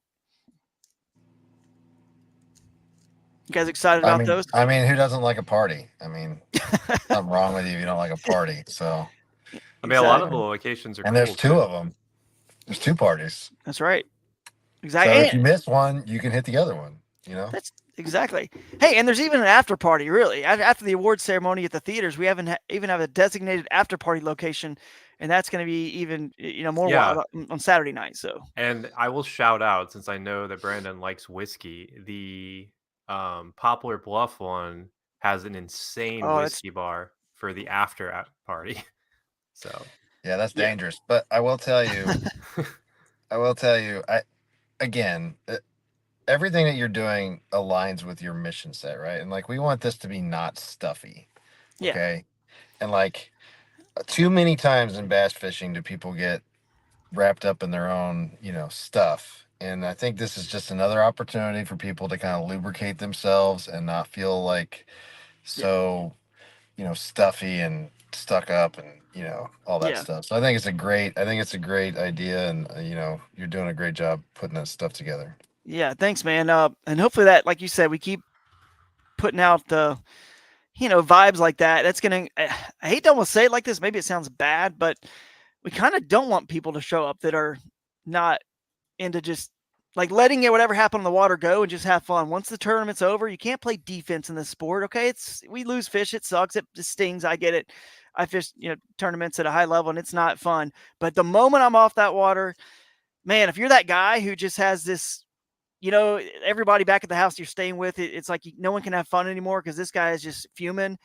You guys excited about those? I mean, who doesn't like a party? I mean, something wrong with you if you don't like a party. So, I mean, a lot of the locations are and cool, there's 2 of them. There's 2 parties. That's right. So Exactly. if you miss one, you can hit the other one. That's exactly. Hey, and there's even an after party. Really, after the award ceremony at the theaters, we even have a designated after party location, and that's going to be even more wild on Saturday night. So, and I will shout out, since I know that Brandon likes whiskey, the Poplar Bluff one has an insane whiskey bar for the after party. So yeah, that's dangerous. But I will tell you, again, everything that you're doing aligns with your mission set, right? And like, we want this to be not stuffy. Okay. And like, too many times in bass fishing do people get wrapped up in their own, stuff. And I think this is just another opportunity for people to kind of lubricate themselves and not feel like so, stuffy and stuck up and, all that stuff. So I think it's a great idea. And, you're doing a great job putting that stuff together. Yeah. Thanks, man. And hopefully that, like you said, we keep putting out the, vibes like that. That's going to, I hate to almost say it like this. Maybe it sounds bad, but we kind of don't want people to show up that are not into just like letting whatever happened on the water go and just have fun. Once the tournament's over, you can't play defense in this sport. Okay. We lose fish. It sucks. It stings. I get it. I fish, tournaments at a high level and it's not fun. But the moment I'm off that water, man, if you're that guy who just has this, everybody back at the house you're staying with, it's like no one can have fun anymore because this guy is just fuming.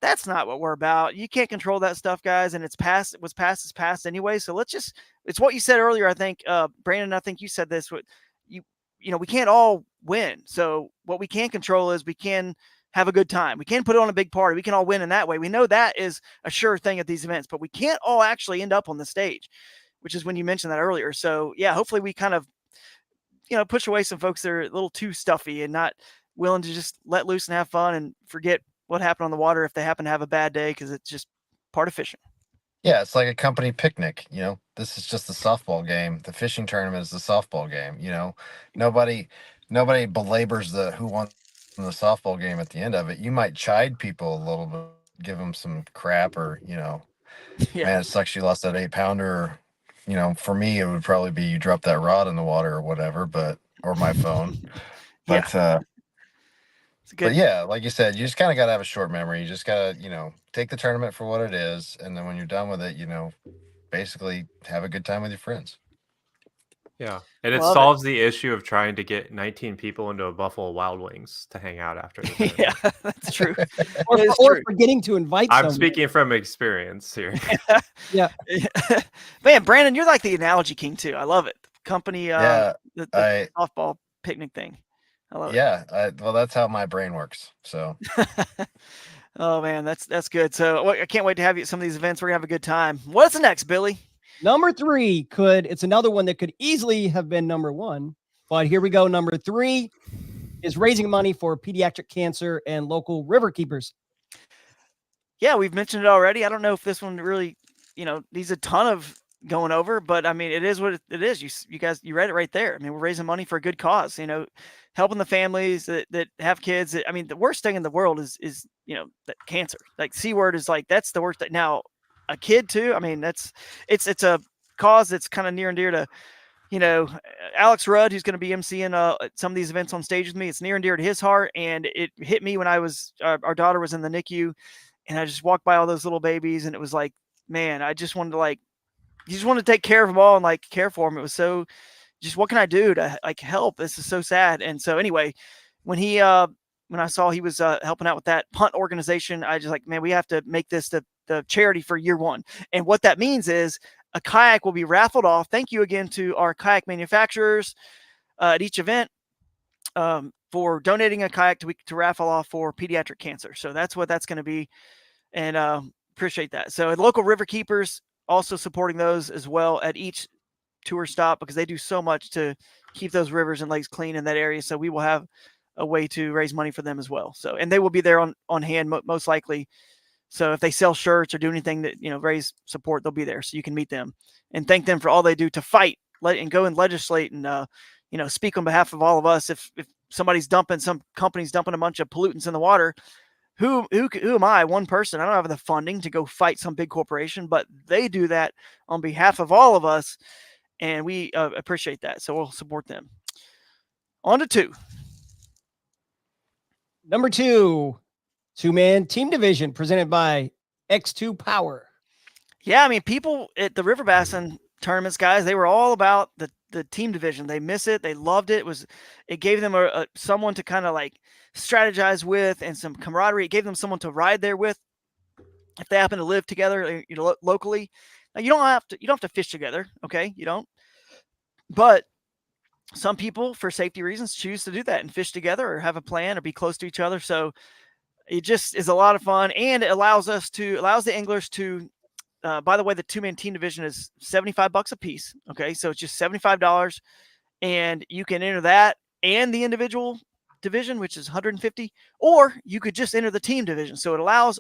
That's not what we're about. You can't control that stuff, guys. And what's past is past anyway. So it's what you said earlier. I think, Brandon, I think you said this, we can't all win. So what we can control is we can have a good time. We can put on a big party. We can all win in that way. We know that is a sure thing at these events, but we can't all actually end up on the stage, which is when you mentioned that earlier. So yeah, hopefully we kind of, push away some folks that are a little too stuffy and not willing to just let loose and have fun and forget what happened on the water if they happen to have a bad day, because it's just part of fishing. Yeah, it's like a company picnic. This is just the softball game. The fishing tournament is the softball game. Nobody belabors who won the softball game at the end of it. You might chide people a little bit, give them some crap, or man, it sucks you lost that 8-pounder. For me, it would probably be you dropped that rod in the water or whatever, or my phone. But but yeah, like you said, you just kind of got to have a short memory. You just got to, take the tournament for what it is. And then when you're done with it, basically have a good time with your friends. Yeah, and it Love it. solves the issue of trying to get 19 people into a Buffalo Wild Wings to hang out after the tournament. Yeah, that's true. Or, It's or true. forgetting to invite I'm someone. speaking from experience here. Yeah. Man, Brandon, you're like the analogy king too. I love it. Company, Yeah, the softball picnic thing. I love yeah. Well, that's how my brain works. So it. Oh man, that's good. So I can't wait to have you at some of these events. We're gonna have a good time. What's next, Billy? Number 3 it's another one that could easily have been number 1, but here we go. Number 3 is raising money for pediatric cancer and local river keepers. Yeah, we've mentioned it already. I don't know if this one really, needs a ton of going over, but I mean, it is what it is. You guys, you read it right there. I mean, we're raising money for a good cause, helping the families that have kids. I mean, the worst thing in the world is that cancer. Like C word is like, that's the worst thing. Now a kid too. I mean, it's a cause that's kind of near and dear to, Alex Rudd, who's going to be emceeing some of these events on stage with me. It's near and dear to his heart. And it hit me when our daughter was in the NICU. And I just walked by all those little babies, and it was like, man, I just wanted to you just want to take care of them all and care for them. It was so just, what can I do to help? This is so sad. And so anyway, when I saw he was helping out with that punt organization, I just man, we have to make this the charity for year 1. And what that means is a kayak will be raffled off. Thank you again to our kayak manufacturers at each event. For donating a kayak to raffle off for pediatric cancer. So that's what that's going to be. And appreciate that. So local river keepers also supporting those as well at each tour stop, because they do so much to keep those rivers and lakes clean in that area. So we will have a way to raise money for them as well. So, and they will be there on hand most likely. So if they sell shirts or do anything that, raise support, they'll be there. So you can meet them and thank them for all they do to fight and go and legislate and, speak on behalf of all of us. If some company's dumping a bunch of pollutants in the water, who am I, one person? I don't have the funding to go fight some big corporation, but they do that on behalf of all of us. And we appreciate that. So we'll support them. On to 2. Number 2, 2-man team division presented by X2 Power. Yeah, I mean, people at the River Bassin tournaments, guys, they were all about the team division. They miss it. They loved it. It gave them someone to kind of strategize with and some camaraderie. It gave them someone to ride there with if they happen to live together, locally. Now, you don't have to fish together. Okay. You don't, but some people for safety reasons choose to do that and fish together or have a plan or be close to each other. So it just is a lot of fun, and it allows the anglers to, by the way, the 2-man team division is $75 a piece. Okay. So it's just $75, and you can enter that and the individual division, which is $150, or you could just enter the team division. So it allows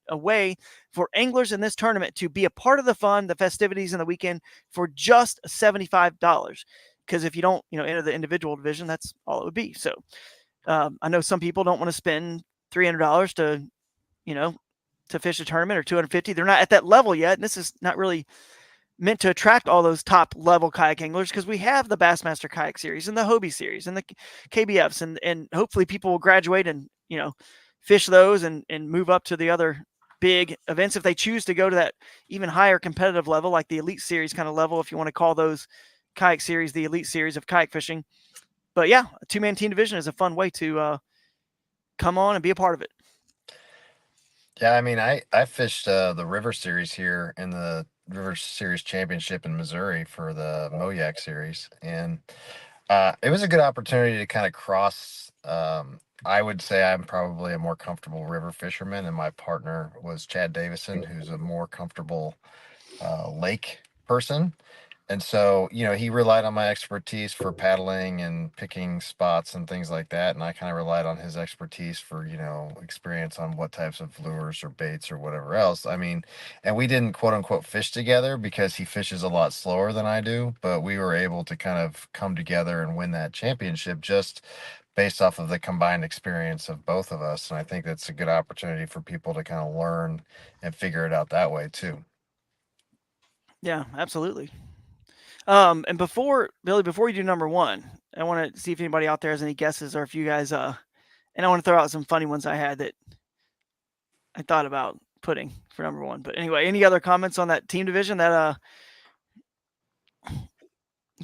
a way for anglers in this tournament to be a part of the fun, the festivities, and the weekend for just $75. Because if you don't, enter the individual division, that's all it would be. So I know some people don't want to spend $300 to fish a tournament, or $250. They're not at that level yet. And this is not really meant to attract all those top level kayak anglers, because we have the Bassmaster Kayak Series and the Hobie Series and the KBFs, and hopefully people will graduate and, fish those and move up to the other big events if they choose to go to that even higher competitive level, like the Elite Series kind of level, if you want to call those kayak series the Elite Series of kayak fishing. But yeah, a 2-man team division is a fun way to come on and be a part of it. yeah, I mean, I fished the River Series here in the River Series Championship in Missouri for the Moyak Series, and it was a good opportunity to kind of cross. I would say I'm probably a more comfortable river fisherman, and my partner was Chad Davison, who's a more comfortable lake person. And so, he relied on my expertise for paddling and picking spots and things like that. And I kind of relied on his expertise for, experience on what types of lures or baits or whatever else. I mean, and we didn't quote unquote fish together because he fishes a lot slower than I do, but we were able to kind of come together and win that championship just based off of the combined experience of both of us. And I think that's a good opportunity for people to kind of learn and figure it out that way too. Yeah, absolutely. And Billy, before you do number 1, I want to see if anybody out there has any guesses, or if you guys, and I want to throw out some funny ones I had that I thought about putting for number 1. But anyway, any other comments on that team division? That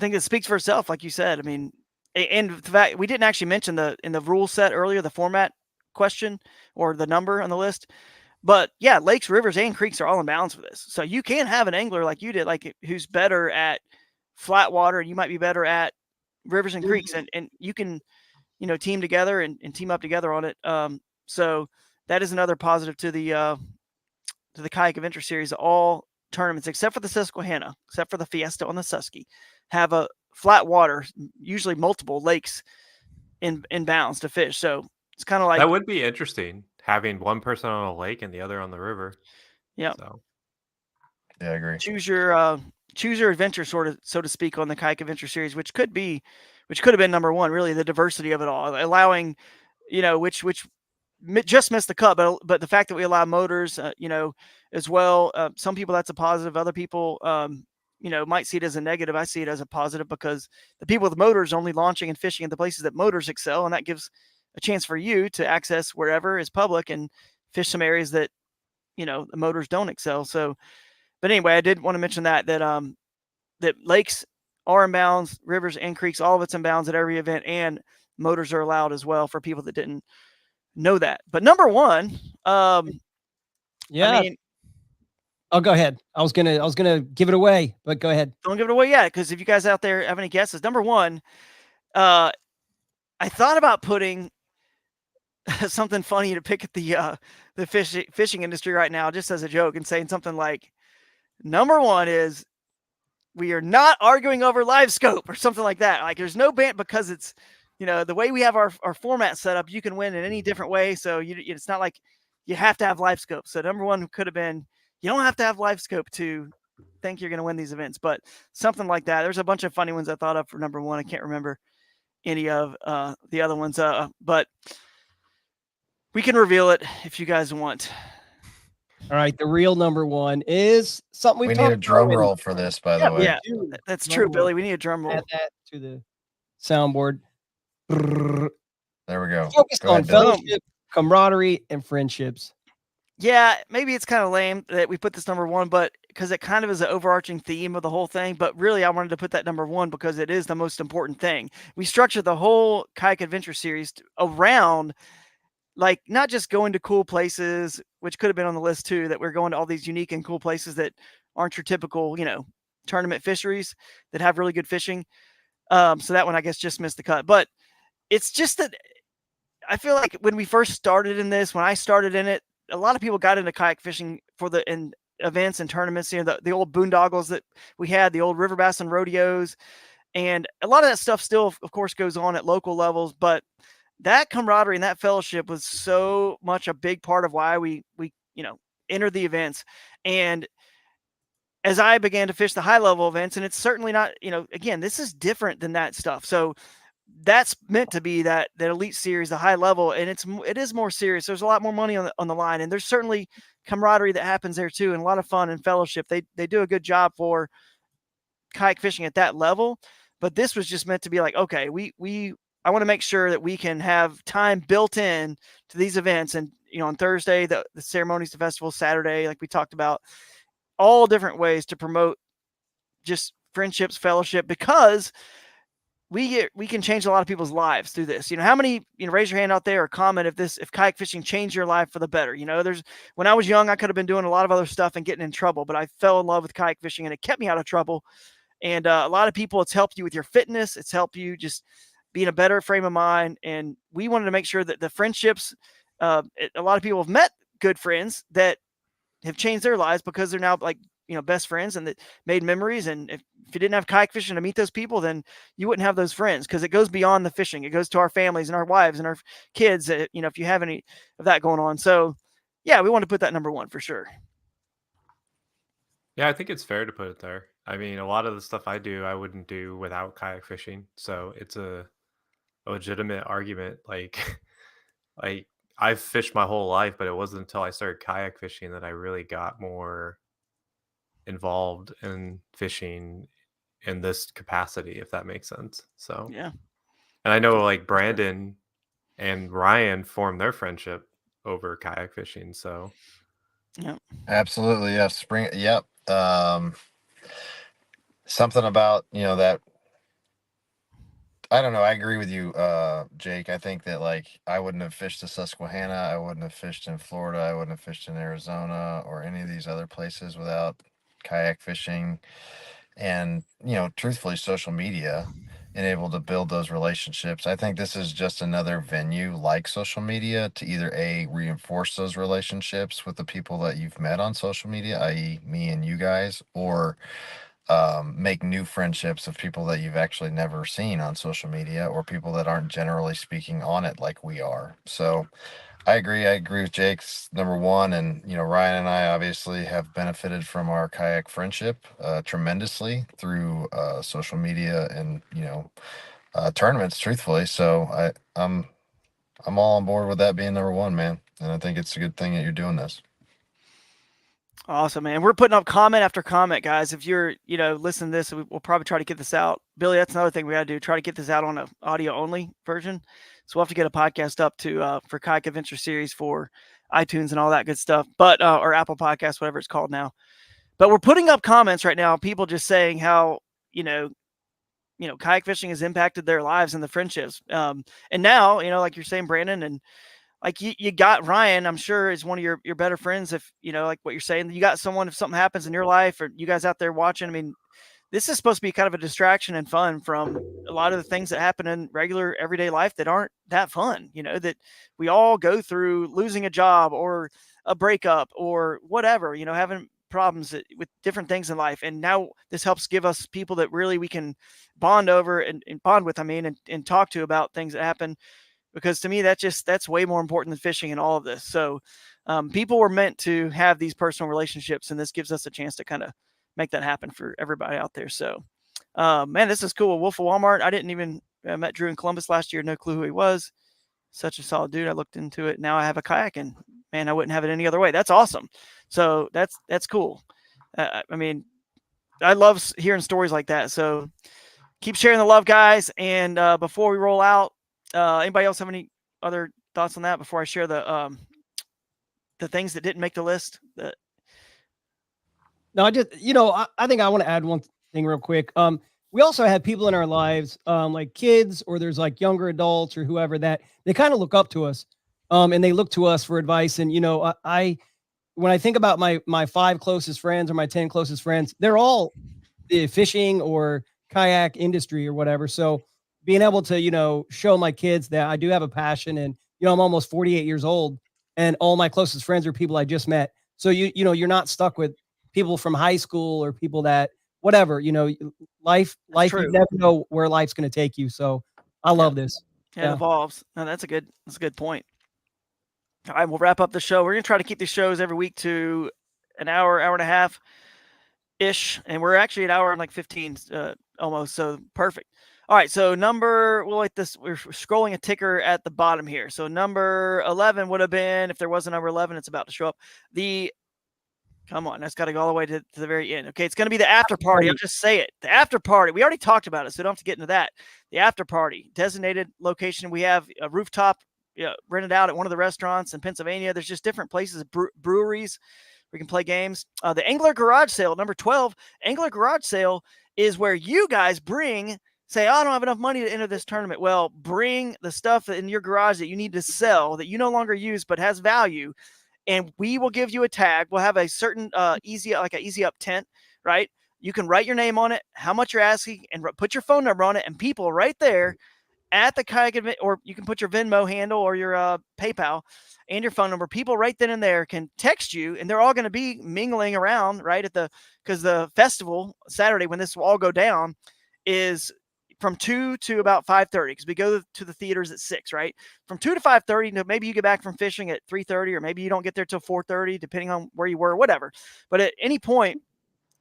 think it speaks for itself, like you said. I mean, and the fact we didn't actually mention in the rule set earlier, the format question or the number on the list. But yeah, lakes, rivers, and creeks are all in balance for this. So you can have an angler like you did, like who's better at flat water, and you might be better at rivers and creeks, and you can, team together and team up together on it. So that is another positive to the Kayak Adventure Series. All tournaments except for the Susquehanna, except for the Fiesta on the Susky, have a flat water, usually multiple lakes in bounds to fish. So it's kind of like That would be interesting, having one person on a lake and the other on the river. Yeah. So Yeah, I agree. choose your adventure, sort of, so to speak, on the Kayak Adventure Series, which could have been number one. Really, the diversity of it all, allowing, which just missed the cut, but the fact that we allow motors, as well. Some people that's a positive. Other people, might see it as a negative. I see it as a positive because the people with motors only launching and fishing in the places that motors excel, and that gives a chance for you to access wherever is public and fish some areas that the motors don't excel. So, but anyway, I did want to mention that lakes are in bounds, rivers and creeks, all of it's in bounds at every event, and motors are allowed as well for people that didn't know that. But number one, Yeah. I mean, oh, go ahead. I was gonna give it away, but go ahead. don't give it away yet, because if you guys out there have any guesses, number one, I thought about putting something funny to pick at the fishing industry right now, just as a joke, and saying something like, number one is we are not arguing over live scope or something like that. Like there's no ban, because it's, the way we have our format set up, you can win in any different way. So it's not like you have to have live scope. So number one could have been, you don't have to have live scope to think you're going to win these events, but something like that. There's a bunch of funny ones I thought of for number one. I can't remember any of the other ones, but we can reveal it if you guys want. All right, the real number one is something We need a drum roll for this, by the way. Yeah, that's true, Billy. We need a drum roll. Add that to the soundboard. There we go. Focused Go on ahead, Bill. fellowship, camaraderie, and friendships. Yeah, maybe it's kind of lame that we put this number one, but because it kind of is an overarching theme of the whole thing. But really, I wanted to put that number one because it is the most important thing. We structured the whole Kayak Adventure Series around, like, not just going to cool places, which could have been on the list too, that we're going to all these unique and cool places that aren't your typical, tournament fisheries that have really good fishing. So that one, I guess, just missed the cut. But it's just that I feel like when we first started in this, when I started in it, a lot of people got into kayak fishing in events and tournaments, the old boondoggles that we had, the old river bass and rodeos. And a lot of that stuff still, of course, goes on at local levels, but that camaraderie and that fellowship was so much a big part of why we entered the events. And as I began to fish the high level events, and it's certainly not, again, this is different than that stuff. So that's meant to be that elite series, the high level, and it is more serious. There's a lot more money on the line, and there's certainly camaraderie that happens there too, and a lot of fun and fellowship. They do a good job for kayak fishing at that level, but this was just meant to be like, okay, I want to make sure that we can have time built in to these events, and on Thursday the ceremonies, the festival, Saturday, like we talked about, all different ways to promote just friendships, fellowship, because we can change a lot of people's lives through this. How many, raise your hand out there or comment if kayak fishing changed your life for the better. When I was young, I could have been doing a lot of other stuff and getting in trouble, but I fell in love with kayak fishing and it kept me out of trouble. And a lot of people, it's helped you with your fitness. It's helped you just be in a better frame of mind. And we wanted to make sure that the friendships, a lot of people have met good friends that have changed their lives because they're now like, best friends, and that made memories. And if you didn't have kayak fishing to meet those people, then you wouldn't have those friends, because it goes beyond the fishing. It goes to our families and our wives and our kids, if you have any of that going on. So yeah, we want to put that number one for sure. Yeah, I think it's fair to put it there. I mean, a lot of the stuff I do, I wouldn't do without kayak fishing. So it's a legitimate argument. Like I've fished my whole life, but it wasn't until I started kayak fishing that I really got more involved in fishing in this capacity, if that makes sense. So yeah. And I know like Brandon and Ryan formed their friendship over kayak fishing. So yeah, absolutely. Yes. Yep. Something about, that I don't know. I agree with you, Jake. I think that like I wouldn't have fished the Susquehanna. I wouldn't have fished in Florida. I wouldn't have fished in Arizona or any of these other places without kayak fishing and, truthfully, social media and able to build those relationships. I think this is just another venue like social media to either A, reinforce those relationships with the people that you've met on social media, i.e., me and you guys, or make new friendships of people that you've actually never seen on social media or people that aren't generally speaking on it like we are. So I agree. I agree with Jake's number one. And, Ryan and I obviously have benefited from our kayak friendship tremendously through social media and, tournaments, truthfully. So I'm all on board with that being number one, man. And I think it's a good thing that you're doing this. Awesome, man. We're putting up comment after comment, guys. If you're, listening to this, we'll probably try to get this out. Billy, that's another thing we got to do. Try to get this out on an audio only version. So we'll have to get a podcast up to for Kayak Adventure Series for iTunes and all that good stuff, but or Apple Podcasts, whatever it's called now. But we're putting up comments right now. People just saying how kayak fishing has impacted their lives and the friendships. And now, like you're saying, Brandon, and like you got Ryan, I'm sure is one of your better friends. If like what you're saying, you got someone, if something happens in your life or you guys out there watching, I mean, this is supposed to be kind of a distraction and fun from a lot of the things that happen in regular everyday life that aren't that fun, that we all go through, losing a job or a breakup or whatever, having problems with different things in life. And now this helps give us people that really we can bond over and bond with, and talk to about things that happen. Because to me, that's way more important than fishing in all of this. So people were meant to have these personal relationships, and this gives us a chance to kind of make that happen for everybody out there. So, man, this is cool. Wolf of Walmart. I didn't even met Drew in Columbus last year. No clue who he was. Such a solid dude. I looked into it. Now I have a kayak, and man, I wouldn't have it any other way. That's awesome. So that's cool. I mean, I love hearing stories like that. So keep sharing the love, guys. And before we roll out, anybody else have any other thoughts on that before I share the things that didn't make the list? No, I just, I think I want to add one thing real quick. We also have people in our lives, like kids, or there's like younger adults or whoever that they kind of look up to us, and they look to us for advice. And when I think about my 5 closest friends or my 10 closest friends, they're all the fishing or kayak industry or whatever. So being able to, show my kids that I do have a passion, and, I'm almost 48 years old, and all my closest friends are people I just met. So you're not stuck with people from high school or people that whatever, life, true. you never know where life's going to take you. So I love this. It evolves. No, that's a good point. All right, we'll wrap up the show. We're going to try to keep these shows every week to an hour and a half ish. And we're actually an hour and like 15 almost. So perfect. All right. So we'll like this. We're scrolling a ticker at the bottom here. So number 11 would have been, if there was a number 11, it's about to show up. Come on, that's got to go all the way to the very end. Okay, it's going to be the after party. I'll just say it. The after party. We already talked about it, so don't have to get into that. The after party, designated location. We have a rooftop rented out at one of the restaurants in Pennsylvania. There's just different places, breweries. We can play games. The Angler Garage Sale, number 12. Angler Garage Sale is where you guys say, oh, I don't have enough money to enter this tournament. Well, bring the stuff in your garage that you need to sell that you no longer use but has value, and we will give you a tag. We'll have a certain easy up tent, right? You can write your name on it, how much you're asking, and put your phone number on it. And people right there at the kayak event, or you can put your Venmo handle or your PayPal and your phone number. People right then and there can text you, and they're all going to be mingling around right because the festival Saturday, when this will all go down, is from 2 to about 5:30, because we go to the theaters at 6, right? From 2 to 5:30, maybe you get back from fishing at 3:30, or maybe you don't get there till 4:30, depending on where you were, whatever. But at any point,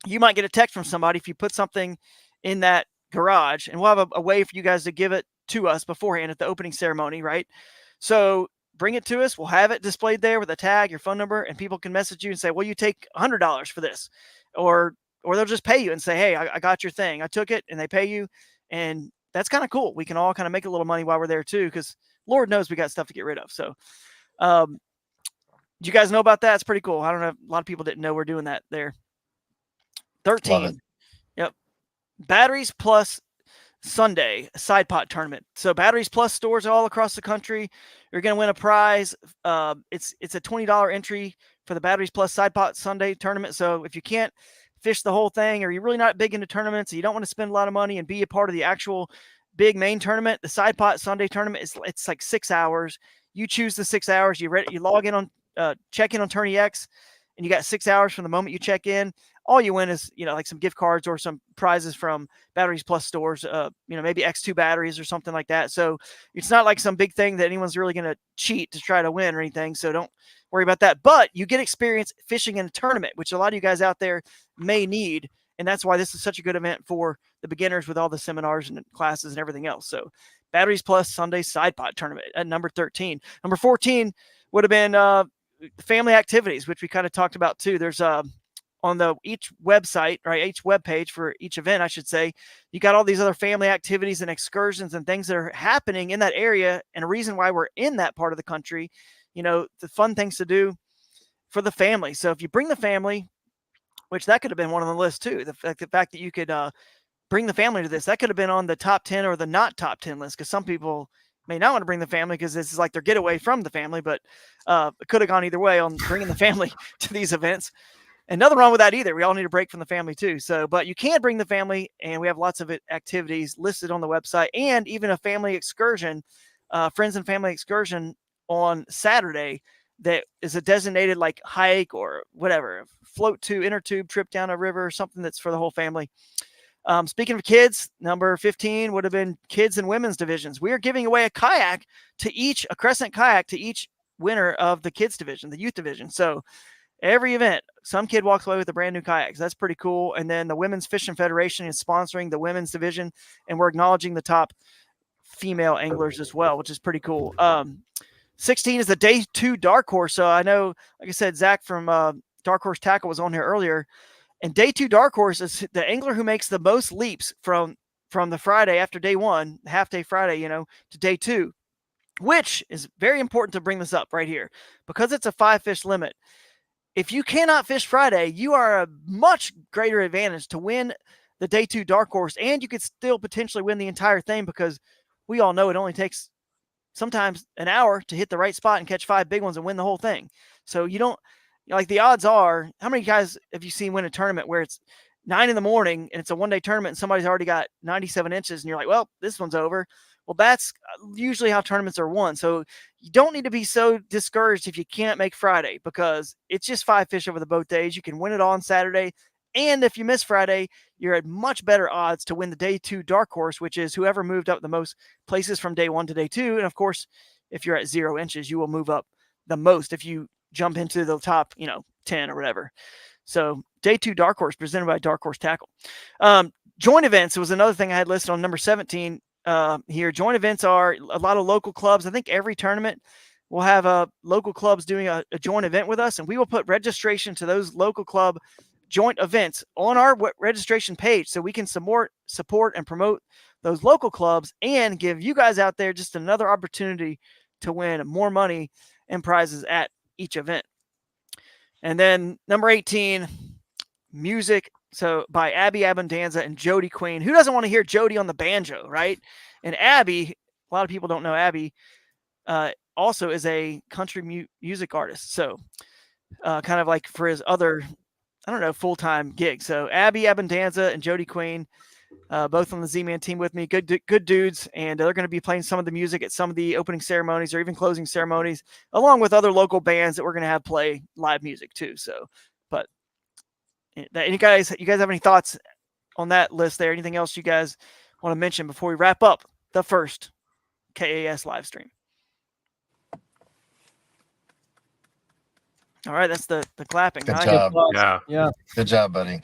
you might get a text from somebody if you put something in that garage, and we'll have a way for you guys to give it to us beforehand at the opening ceremony, right? So bring it to us. We'll have it displayed there with a tag, your phone number, and people can message you and say, well, you take $100 for this, or they'll just pay you and say, hey, I got your thing. I took it, and they pay you. And that's kind of cool. We can all kind of make a little money while we're there too, because Lord knows we got stuff to get rid of. So do you guys know about that? It's pretty cool. I don't know. A lot of people didn't know we're doing that there. 13. Yep. Batteries plus Sunday, a side pot tournament. So Batteries Plus stores all across the country. You're going to win a prize. It's a $20 entry for the Batteries Plus side pot Sunday tournament. So if you can't fish the whole thing, or you're really not big into tournaments, and you don't want to spend a lot of money and be a part of the actual big main tournament, the side pot Sunday tournament it's like 6 hours. You choose the 6 hours. You log in on check in on TourneyX, and you got 6 hours from the moment you check in. All you win is, like some gift cards or some prizes from Batteries Plus stores, maybe X2 batteries or something like that. So it's not like some big thing that anyone's really going to cheat to try to win or anything. So don't worry about that. But you get experience fishing in a tournament, which a lot of you guys out there may need. And that's why this is such a good event for the beginners with all the seminars and classes and everything else. So Batteries Plus Sunday Side Pod Tournament at number 13. Number 14 would have been family activities, which we kind of talked about too. There's on each website, right? Each web page for each event, I should say, you got all these other family activities and excursions and things that are happening in that area. And a reason why we're in that part of the country, the fun things to do for the family. So if you bring the family, which that could have been one on the list too. The fact that you could bring the family to this, that could have been on the top 10 or the not top 10 list. Cause some people may not want to bring the family because this is like their getaway from the family, but it could have gone either way on bringing the family to these events. And nothing wrong with that either. We all need a break from the family too. So, but you can bring the family, and we have lots of activities listed on the website, and even a family excursion, friends and family excursion on Saturday that is a designated like hike or whatever, float to inner tube trip down a river or something that's for the whole family. Speaking of kids, number 15 would have been kids and women's divisions. We are giving away a crescent kayak to each winner of the kids division, the youth division. So every event, some kid walks away with a brand new kayak. So that's pretty cool. And then the Women's Fishing Federation is sponsoring the women's division, and we're acknowledging the top female anglers as well, which is pretty cool. 16 is the day 2 dark horse. So I know, like I said, Zach from Dark Horse Tackle was on here earlier. And day 2 dark horse is the angler who makes the most leaps from the Friday after day 1, half day Friday, to day 2, which is very important to bring this up right here because it's a 5 fish limit. If you cannot fish Friday, you are a much greater advantage to win the day 2 dark horse, and you could still potentially win the entire thing because we all know it only takes sometimes an hour to hit the right spot and catch 5 big ones and win the whole thing. So you don't like the odds are, how many guys have you seen win a tournament where it's 9 a.m. and it's a one-day tournament and somebody's already got 97 inches and you're like, well, this one's over. Well, that's usually how tournaments are won. So you don't need to be so discouraged if you can't make Friday because it's just 5 fish over the both days. You can win it all on Saturday. And if you miss Friday, you're at much better odds to win the day 2 dark horse, which is whoever moved up the most places from day 1 to day 2. And of course, if you're at 0 inches, you will move up the most if you jump into the top, 10 or whatever. So day 2 dark horse presented by Dark Horse Tackle. Joint events was another thing I had listed on number 17. Here, joint events are a lot of local clubs. I think every tournament will have local clubs doing a joint event with us, and we will put registration to those local club joint events on our registration page so we can support and promote those local clubs and give you guys out there just another opportunity to win more money and prizes at each event. And then number 18, music. So by Abby Abundanza and Jody Queen. Who doesn't want to hear Jody on the banjo, right? And Abby, a lot of people don't know Abby, also is a country music artist. So kind of like for his other, full-time gig. So Abby Abundanza and Jody Queen, both on the Z-Man team with me, good dudes. And they're going to be playing some of the music at some of the opening ceremonies or even closing ceremonies, along with other local bands that we're going to have play live music too. So, but you guys have any thoughts on that list there? Anything else you guys want to mention before we wrap up the first KAS live stream? All right, that's the clapping. Good Right? job. Yeah. Good job, buddy.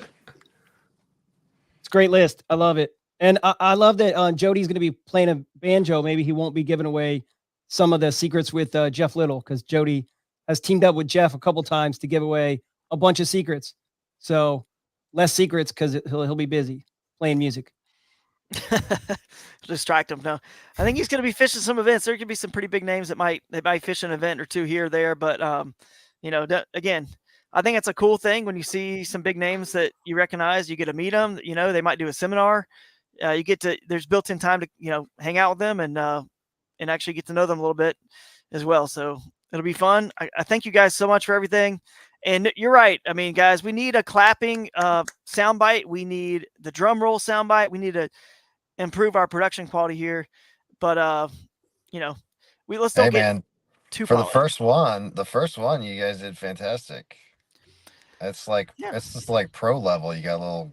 It's a great list. I love it. And I love that Jody's going to be playing a banjo. Maybe he won't be giving away some of the secrets with Jeff Little because Jody has teamed up with Jeff a couple times to give away a bunch of secrets. So less secrets because he'll be busy playing music. Distract him. No, I think he's going to be fishing some events. There could be some pretty big names that might fish an event or two here or there. But again, I think it's a cool thing when you see some big names that you recognize. You get to meet them. They might do a seminar. you get to, there's built-in time to, hang out with them and actually get to know them a little bit as well. So it'll be fun. I thank you guys so much for everything. And you're right. I mean, guys, we need a clapping soundbite. We need the drum roll soundbite. We need to improve our production quality here. But let's don't get too for polished. the first one, you guys did fantastic. It's like it's just like pro level. You got little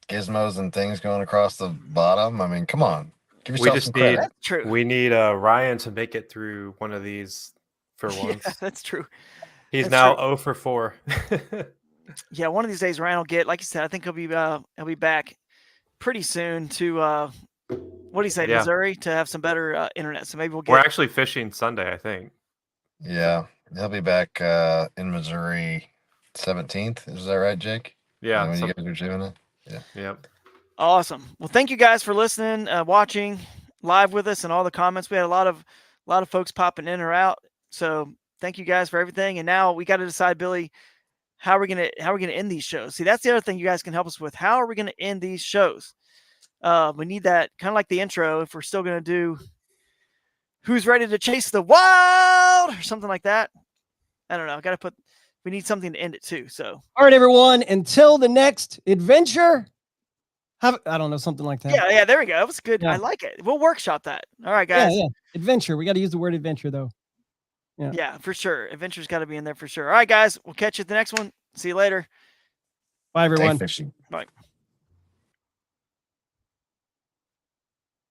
gizmos and things going across the bottom. I mean, come on, give yourself some credit. That's true. We need Ryan to make it through one of these for once. Yeah, that's true. He's now 0 for 4. Yeah, one of these days Ryan will get, like you said, I think he'll be back pretty soon to what do you say, Missouri, to have some better internet. So maybe we're actually fishing Sunday, I think. Yeah, he'll be back in Missouri 17th. Is that right, Jake? Yeah. When you guys are doing it. Yeah. Yep. Awesome. Well, thank you guys for listening, watching live with us, and all the comments. We had a lot of folks popping in or out. So thank you guys for everything. And now we got to decide, Billy, how are we gonna end these shows? See, that's the other thing you guys can help us with. How are we gonna end these shows? We need that, kind of like the intro. If we're still gonna do Who's Ready to Chase the Wild or something like that. I don't know. We need something to end it too. So all right, everyone. Until the next adventure. I don't know, something like that. Yeah, there we go. That was good. Yeah. I like it. We'll workshop that. All right, guys. Yeah. Adventure. We got to use the word adventure, though. Yeah, for sure. Adventure's got to be in there for sure. All right, guys. We'll catch you at the next one. See you later. Bye, everyone. Fishing. Bye.